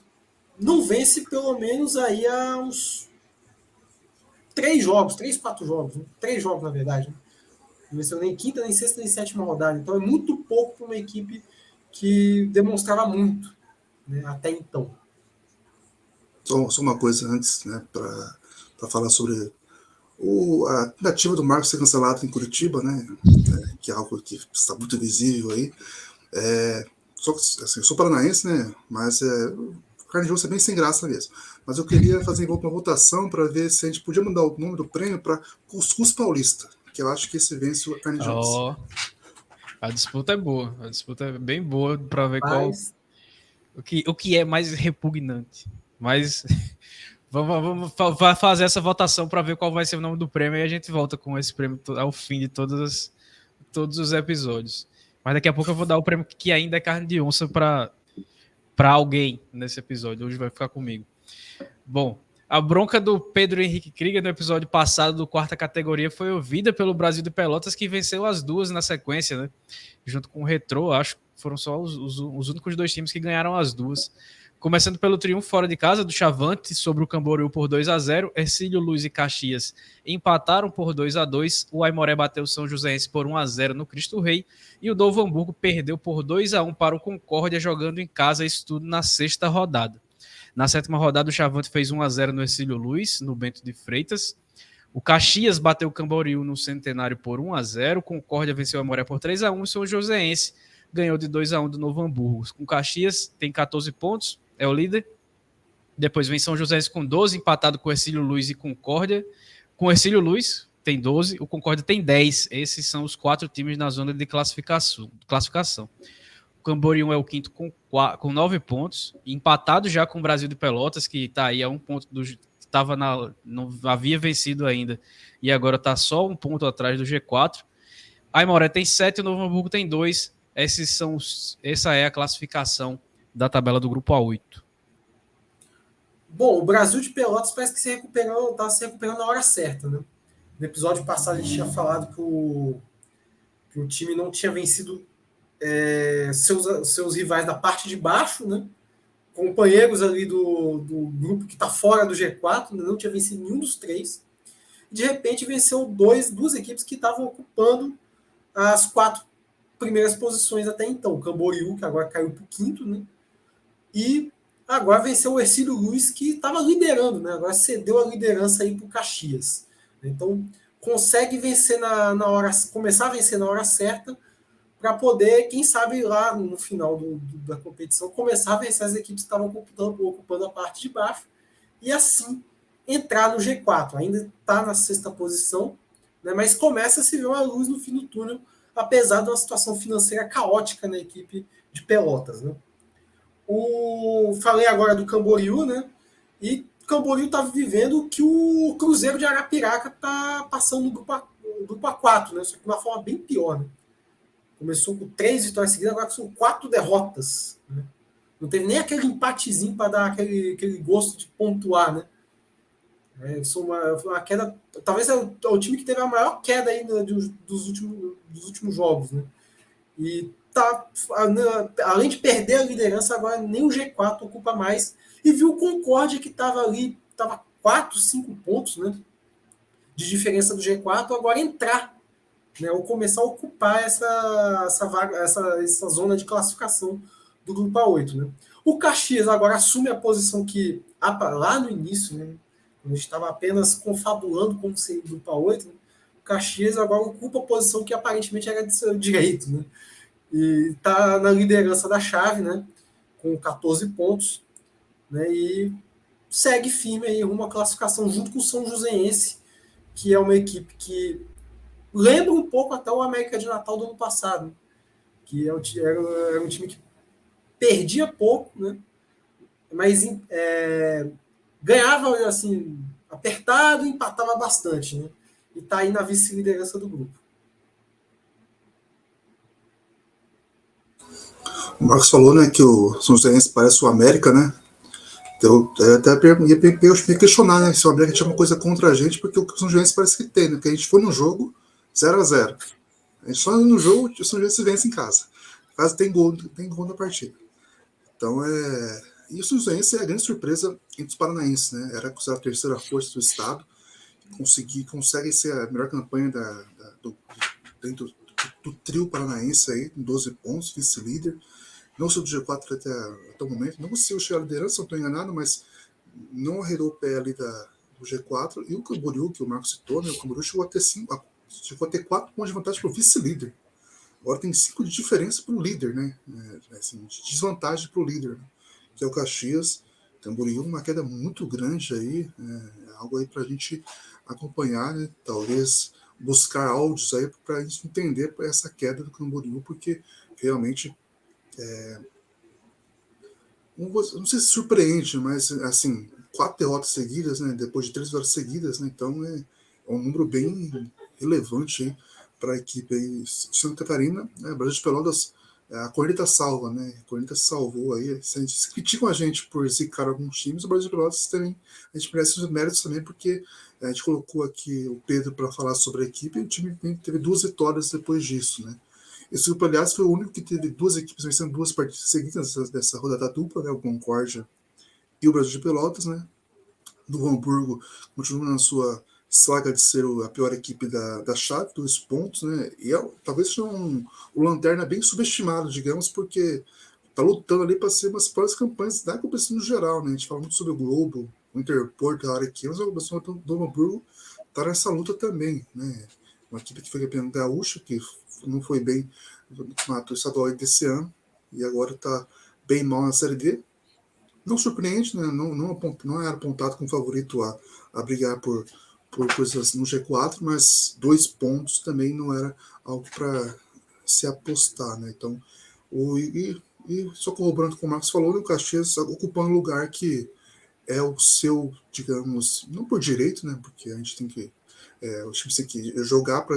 não vence pelo menos aí há uns 3, 4 jogos. Né? 3 jogos, na verdade. Né? Não venceu nem quinta, nem sexta, nem sétima rodada. Então é muito pouco para uma equipe que demonstrava muito, né, até então. Só uma coisa antes, né, para falar sobre a tentativa do Marcos ser cancelado em Curitiba, né, que é algo que está muito visível aí. Assim, eu sou paranaense, né, mas o Carne de Osso é bem sem graça mesmo. Mas eu queria fazer uma votação para ver se a gente podia mudar o nome do prêmio para Cuscuz Paulista, que eu acho que esse vence o Carne de Osso. A disputa é boa, a disputa é bem boa para ver o que é mais repugnante. Mas vamos fazer essa votação para ver qual vai ser o nome do prêmio e a gente volta com esse prêmio ao fim de todos os episódios. Mas daqui a pouco eu vou dar o prêmio que ainda é carne de onça para alguém nesse episódio. Hoje vai ficar comigo. Bom, a bronca do Pedro Henrique Krieger no episódio passado do quarta categoria foi ouvida pelo Brasil de Pelotas, que venceu as duas na sequência, né? Junto com o Retrô, acho que foram só os únicos 2 times que ganharam as duas. Começando pelo triunfo fora de casa do Chavante sobre o Camboriú por 2-0, Hercílio Luz e Caxias empataram por 2-2, o Aimoré bateu o São Joséense por 1-0 no Cristo Rei e o Novo Hamburgo perdeu por 2-1 para o Concórdia jogando em casa, isso tudo na 6ª rodada. Na 7ª rodada, o Chavante fez 1-0 no Hercílio Luz, no Bento de Freitas. O Caxias bateu o Camboriú no Centenário por 1-0. O Concórdia venceu a Aimoré por 3-1. E o São Joséense ganhou de 2-1 do Novo Hamburgo. O Caxias tem 14 pontos, é o líder. Depois vem São Joséense com 12, empatado com o Hercílio Luz e Concórdia. Com o Hercílio Luz tem 12, o Concórdia tem 10. Esses são os 4 times na zona de classificação. O Camboriú é o quinto com 9 pontos, empatado já com o Brasil de Pelotas, que está aí a 1 ponto não havia vencido ainda, e agora está só 1 ponto atrás do G4. A Aimoré tem 7, o Novo Hamburgo tem 2. Essa é a classificação da tabela do grupo A8. Bom, o Brasil de Pelotas parece que está se recuperando na hora certa, né? No episódio passado a gente tinha falado que o time não tinha vencido seus rivais da parte de baixo, né? Companheiros ali do grupo que está fora do G4, né? Não tinha vencido nenhum dos 3. De repente venceu duas equipes que estavam ocupando as 4 primeiras posições até então. O Camboriú, que agora caiu para o 5º, né? E agora venceu o Hercílio Luz, que estava liderando, né? Agora cedeu a liderança aí para o Caxias. Então consegue vencer começar a vencer na hora certa, para poder, quem sabe, lá no final da competição, começar a vencer as equipes que estavam ocupando a parte de baixo e assim entrar no G4. Ainda está na 6ª posição, né, mas começa a se ver uma luz no fim do túnel, apesar de uma situação financeira caótica na equipe de Pelotas. Né. Falei agora do Camboriú, né, e o Camboriú está vivendo o que o Cruzeiro de Arapiraca está passando no grupo A4, né, só que de uma forma bem pior, né. Começou com 3 vitórias seguidas, agora são 4 derrotas. Né? Não teve nem aquele empatezinho para dar aquele gosto de pontuar. Né? Uma queda. Talvez é o time que teve a maior queda aí dos últimos jogos. Né? E tá, além de perder a liderança, agora nem o G4 ocupa mais. E viu o Concórdia, que estava ali, estava 4, 5 pontos, né, de diferença do G4, agora entrar, né, ou começar a ocupar essa vaga, essa zona de classificação do grupo A8. Né. O Caxias agora assume a posição que, lá no início, né, quando a gente estava apenas confabulando como seria o grupo A8, né, o Caxias agora ocupa a posição que aparentemente era de seu direito, né, e está na liderança da chave, né, com 14 pontos, né, e segue firme aí rumo à classificação junto com o São Joséense, que é uma equipe que lembra um pouco até o América de Natal do ano passado, né, que era um time que perdia pouco, né, mas ganhava assim apertado e empatava bastante, né, e está aí na vice-liderança do grupo. O Marcos falou, né, que o São Joséense parece o América, né? Eu até ia questionar, né, se o América tinha uma coisa contra a gente, porque o São Joséense parece que tem, né? Porque a gente foi no jogo 0-0. A gente só no jogo o São Joséense vence em casa. Caso tem gol na partida. Então E o São Joséense é a grande surpresa entre os paranaenses, né? Era considerada a terceira força do estado. Consegue ser a melhor campanha dentro do trio paranaense aí, com 12 pontos, vice-líder. Não sou do G4 até o momento, não conseguiu chegar à liderança, não estou enganado, mas não arredou o pé ali do G4. E o Camboriú, que o Marcos citou, né, o Camboriú chegou a ter 4 pontos de vantagem para o vice-líder. Agora tem 5 de diferença para o líder, né? Assim, de desvantagem para o líder, né, que é o Caxias. Camboriú, uma queda muito grande aí, algo aí para a gente acompanhar, né? Talvez buscar áudios aí para a gente entender essa queda do Camboriú, porque realmente não sei se surpreende, mas assim, 4 derrotas seguidas, né, depois de 3 vitórias seguidas, né, então é um número bem relevante para a equipe aí de Santa Catarina, né, Brasil de Pelotas, a Corneta salva, né, a Corneta salvou aí, se a gente critica a gente por zicar alguns times, o Brasil de Pelotas também, a gente merece os méritos também, porque a gente colocou aqui o Pedro para falar sobre a equipe e o time teve 2 vitórias depois disso, né. Esse grupo, aliás, foi o único que teve 2 equipes vencendo 2 partidas seguidas dessa rodada dupla, né? O Concórdia e o Brasil de Pelotas, né? Do Hamburgo continua na sua saga de ser a pior equipe da chave, 2 pontos, né? E talvez seja o Lanterna bem subestimado, digamos, porque tá lutando ali para ser umas piores campanhas da competição no geral, né? A gente fala muito sobre o Globo, o Interport, a hora aqui, mas a competição do Hamburgo tá nessa luta também, né? Uma equipe que foi campeã gaúcha, que não foi bem no campeonato estadual desse ano e agora está bem mal na Série D. Não surpreende, né? Não era apontado como favorito a brigar por coisas no G4, mas 2 pontos também não era algo para se apostar, né? Então, só corroborando com o Marcos falou, o Caxias ocupando um lugar que é o seu, digamos, não por direito, né? Porque a gente tem que o time tem que jogar para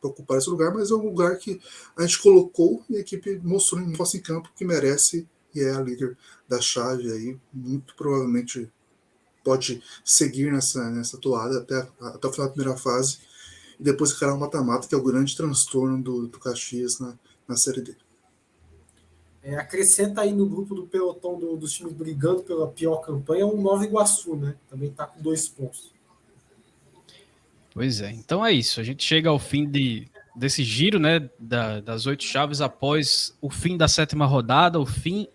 ocupar esse lugar, mas é um lugar que a gente colocou e a equipe mostrou em campo que merece e é a líder da chave aí, muito provavelmente pode seguir nessa toada até o final da primeira fase e depois ficará um mata-mata, que é o grande transtorno do Caxias na Série D. Acrescenta aí no grupo do pelotão dos times brigando pela pior campanha o Nova Iguaçu, né? Também está com 2 pontos. Pois é, então é isso. A gente chega ao fim desse giro, né, das 8 chaves após o fim da 7ª rodada, o fim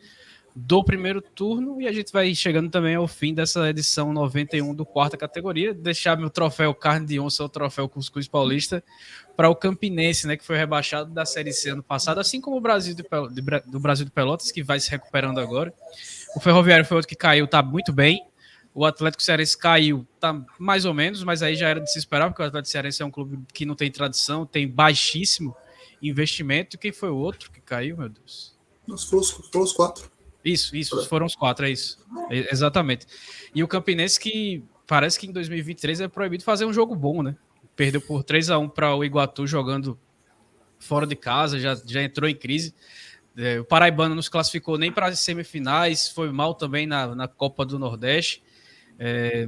do primeiro turno, e a gente vai chegando também ao fim dessa edição 91 do 4ª categoria. Deixar meu troféu carne de onça, o troféu Cuscuz Paulista, para o Campinense, né, que foi rebaixado da Série C ano passado, assim como o Brasil do Brasil de Pelotas, que vai se recuperando agora. O Ferroviário foi outro que caiu, tá muito bem. O Atlético Cearense caiu, tá mais ou menos, mas aí já era de se esperar, porque o Atlético Cearense é um clube que não tem tradição, tem baixíssimo investimento. E quem foi o outro que caiu, meu Deus? Foram os 4. Isso, foram os 4, é isso. Exatamente. E o Campinense, que parece que em 2023 é proibido fazer um jogo bom, né? Perdeu por 3-1 para o Iguatu jogando fora de casa, já entrou em crise. O Paraibano não se classificou nem para as semifinais, foi mal também na Copa do Nordeste.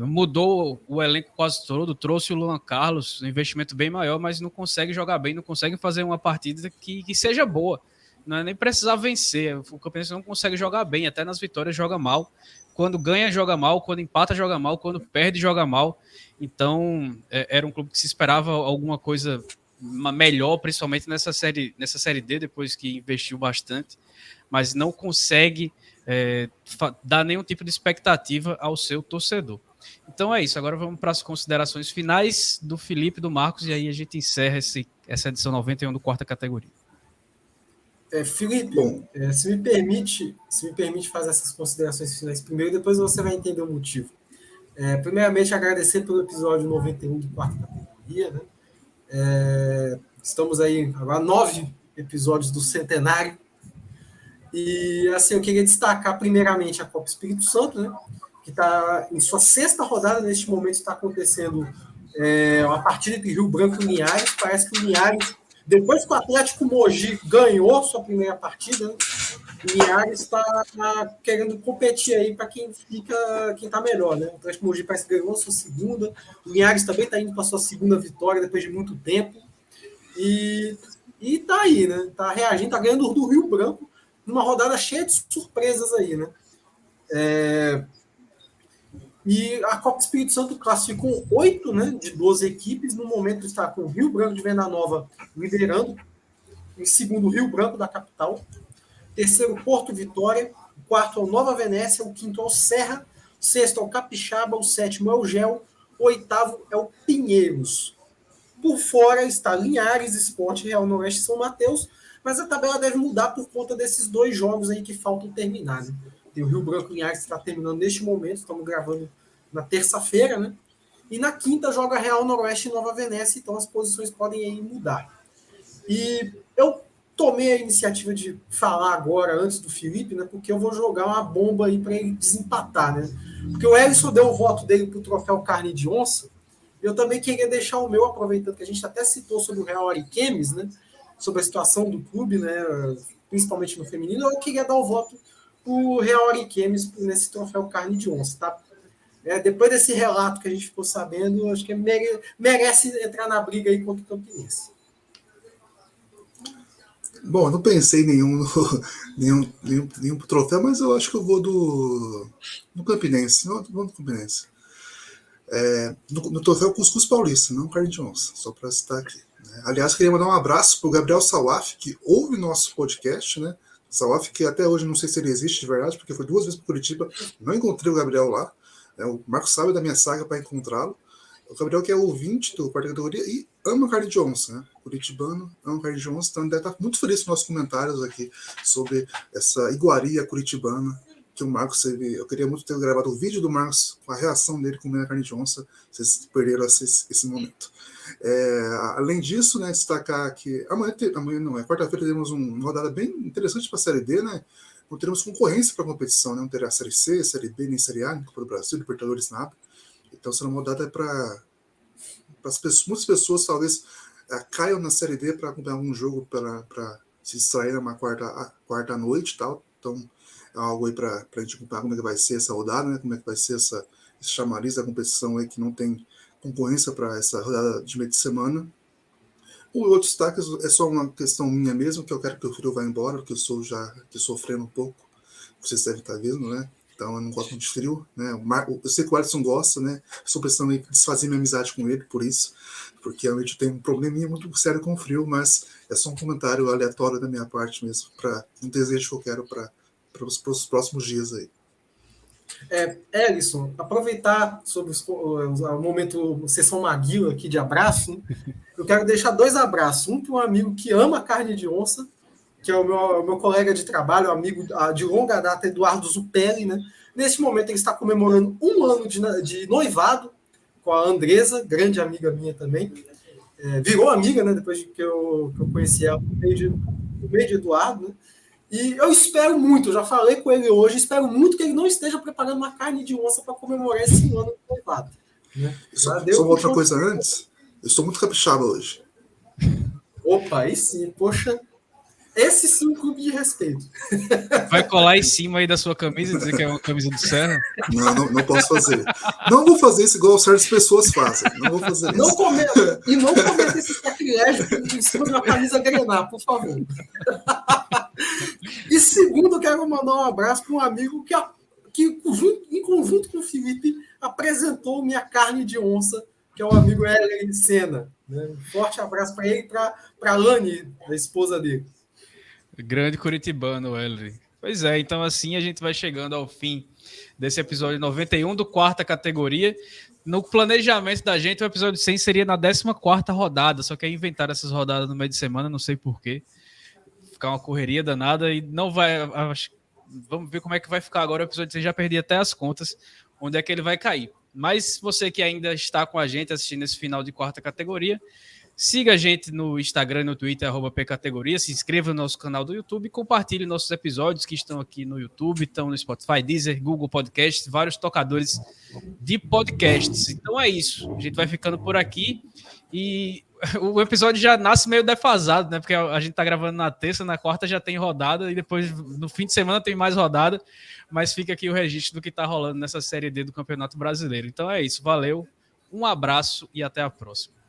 Mudou o elenco quase todo, trouxe o Luan Carlos, um investimento bem maior, mas não consegue jogar bem, não consegue fazer uma partida que seja boa. Não é nem precisar vencer. O Campinense não consegue jogar bem, até nas vitórias joga mal. Quando ganha, joga mal. Quando empata, joga mal. Quando perde, joga mal. Então, era um clube que se esperava alguma coisa melhor, principalmente nessa série D, depois que investiu bastante, mas não consegue dar nenhum tipo de expectativa ao seu torcedor. Então é isso, agora vamos para as considerações finais do Felipe e do Marcos, e aí a gente encerra essa edição 91 do Quarta Categoria. Felipe, se me permite fazer essas considerações finais primeiro, depois você vai entender o motivo. Primeiramente, agradecer pelo episódio 91 do Quarta Categoria, né? Estamos aí agora 9 episódios do centenário. E assim, eu queria destacar primeiramente a Copa Espírito Santo, né, que está em sua 6ª rodada. Neste momento está acontecendo uma partida entre Rio Branco e Linhares. Parece que o Linhares, depois que o Atlético Mogi ganhou sua primeira partida, né, o Linhares está querendo competir aí para quem está melhor, né? O Atlético Mogi parece que ganhou sua segunda, o Linhares também está indo para sua segunda vitória depois de muito tempo. E tá aí, né? Tá reagindo, tá ganhando do Rio Branco numa rodada cheia de surpresas aí, né? E a Copa Espírito Santo classificou 8, né, de 12 equipes. No momento está com o Rio Branco de Venda Nova liderando. Em segundo, o Rio Branco da capital. Terceiro, Porto Vitória. O quarto é o Nova Venécia. O quinto é o Serra. O sexto é o Capixaba. O sétimo é o Gel. O oitavo é o Pinheiros. Por fora está Linhares, Sport, Real Noroeste e São Mateus. Mas a tabela deve mudar por conta desses 2 jogos aí que faltam terminar, né? Tem o Rio Branco e Linhares que está terminando neste momento, estamos gravando na terça-feira, né? E na quinta joga Real Noroeste e Nova Venécia, então as posições podem aí mudar. E eu tomei a iniciativa de falar agora, antes do Felipe, né? Porque eu vou jogar uma bomba aí para ele desempatar, né? Porque o Ellison deu o voto dele para o troféu Carne de Onça. Eu também queria deixar o meu, aproveitando que a gente até citou sobre o Real Ariquemes, né? Sobre a situação do clube, né, principalmente no feminino. Eu queria dar o voto para o Real Ariquemes nesse troféu Carne de Onça. Tá? Depois desse relato que a gente ficou sabendo, acho que merece entrar na briga aí contra o Campinense. Bom, eu não pensei em nenhum troféu, mas eu acho que eu vou do Campinense. Não, vou do Campinense. No troféu Cuscuz Paulista, não Carne de Onça, só para citar aqui. Aliás, queria mandar um abraço para o Gabriel Salaf, que ouve nosso podcast, né? Salaf, que até hoje não sei se ele existe de verdade, porque foi 2 vezes para Curitiba, não encontrei o Gabriel lá. O Marcos sabe da minha saga para encontrá-lo. O Gabriel, que é ouvinte do Quarta Categoria e ama Carne de Onça, né? Curitibano, ama Carne de Onça, então ele deve estar muito feliz com nossos comentários aqui sobre essa iguaria curitibana que o Marcos teve. Eu queria muito ter gravado o vídeo do Marcos com a reação dele comendo a carne de onça. Vocês perderam esse momento. Além disso, né, destacar que amanhã não, quarta-feira teremos uma rodada bem interessante para a Série D, né? Não teremos concorrência para a competição, né? Não terá Série C, Série B, nem Série A, nem Copa do Brasil, Libertadores, nada. Então será uma rodada para muitas pessoas talvez caiam na Série D para acompanhar algum jogo para se distrair numa quarta noite e tal. Então é algo aí para a gente acompanhar como é que vai ser essa rodada, né? Como é que vai ser esse chamariz da competição aí que não tem concorrência para essa rodada de meio de semana. O outro destaque é só uma questão minha mesmo, que eu quero que o frio vá embora, porque eu estou já sofrendo um pouco, vocês devem estar vendo, né? Então eu não gosto muito de frio, né? Eu sei que o Alisson gosta, né? Estou precisando desfazer minha amizade com ele por isso, porque realmente eu tenho um probleminha muito sério com o frio, mas é só um comentário aleatório da minha parte mesmo, para um desejo que eu quero para os próximos dias aí. Ellison, aproveitar sobre o momento sessão Maguila aqui de abraço, né? Eu quero deixar 2 abraços. Um para um amigo que ama carne de onça, que é o meu colega de trabalho, amigo de longa data, Eduardo Zupelli, né? Neste momento ele está comemorando 1 ano de noivado com a Andresa, grande amiga minha também. Virou amiga, né? Depois que eu conheci ela por meio de Eduardo, né? E eu espero muito, eu já falei com ele hoje, espero muito que ele não esteja preparando uma carne de onça para comemorar esse ano de noivado. Né? Só outra coisa antes, eu estou muito capixaba hoje. Opa, aí sim, poxa. Esse sim é um clube de respeito. Vai colar em cima aí da sua camisa e dizer que é uma camisa do Serra? Não posso fazer. Não vou fazer isso igual certas pessoas fazem. Não vou fazer isso. Não cometa esse sacrilégio em cima de uma camisa grená, por favor. E segundo, eu quero mandar um abraço para um amigo que, em conjunto com o Felipe, apresentou minha carne de onça, que é o amigo Hélio Senna. Né? Um forte abraço para ele e para a Lani, a esposa dele. Grande curitibano, Wesley. Pois é, então assim a gente vai chegando ao fim desse episódio 91 do quarta categoria. No planejamento da gente, o episódio 100 seria na 14ª rodada, só que aí inventaram essas rodadas no meio de semana, não sei porquê. Ficar uma correria danada e não vai... Vamos ver como é que vai ficar agora o episódio 100, já perdi até as contas, onde é que ele vai cair. Mas você que ainda está com a gente assistindo esse final de quarta categoria, siga a gente no Instagram e no Twitter, @pcategoria, se inscreva no nosso canal do YouTube e compartilhe nossos episódios que estão aqui no YouTube, estão no Spotify, Deezer, Google Podcasts, vários tocadores de podcasts. Então é isso, a gente vai ficando por aqui e o episódio já nasce meio defasado, né? Porque a gente tá gravando na terça, na quarta já tem rodada e depois no fim de semana tem mais rodada, mas fica aqui o registro do que tá rolando nessa Série D do Campeonato Brasileiro. Então é isso, valeu, um abraço e até a próxima.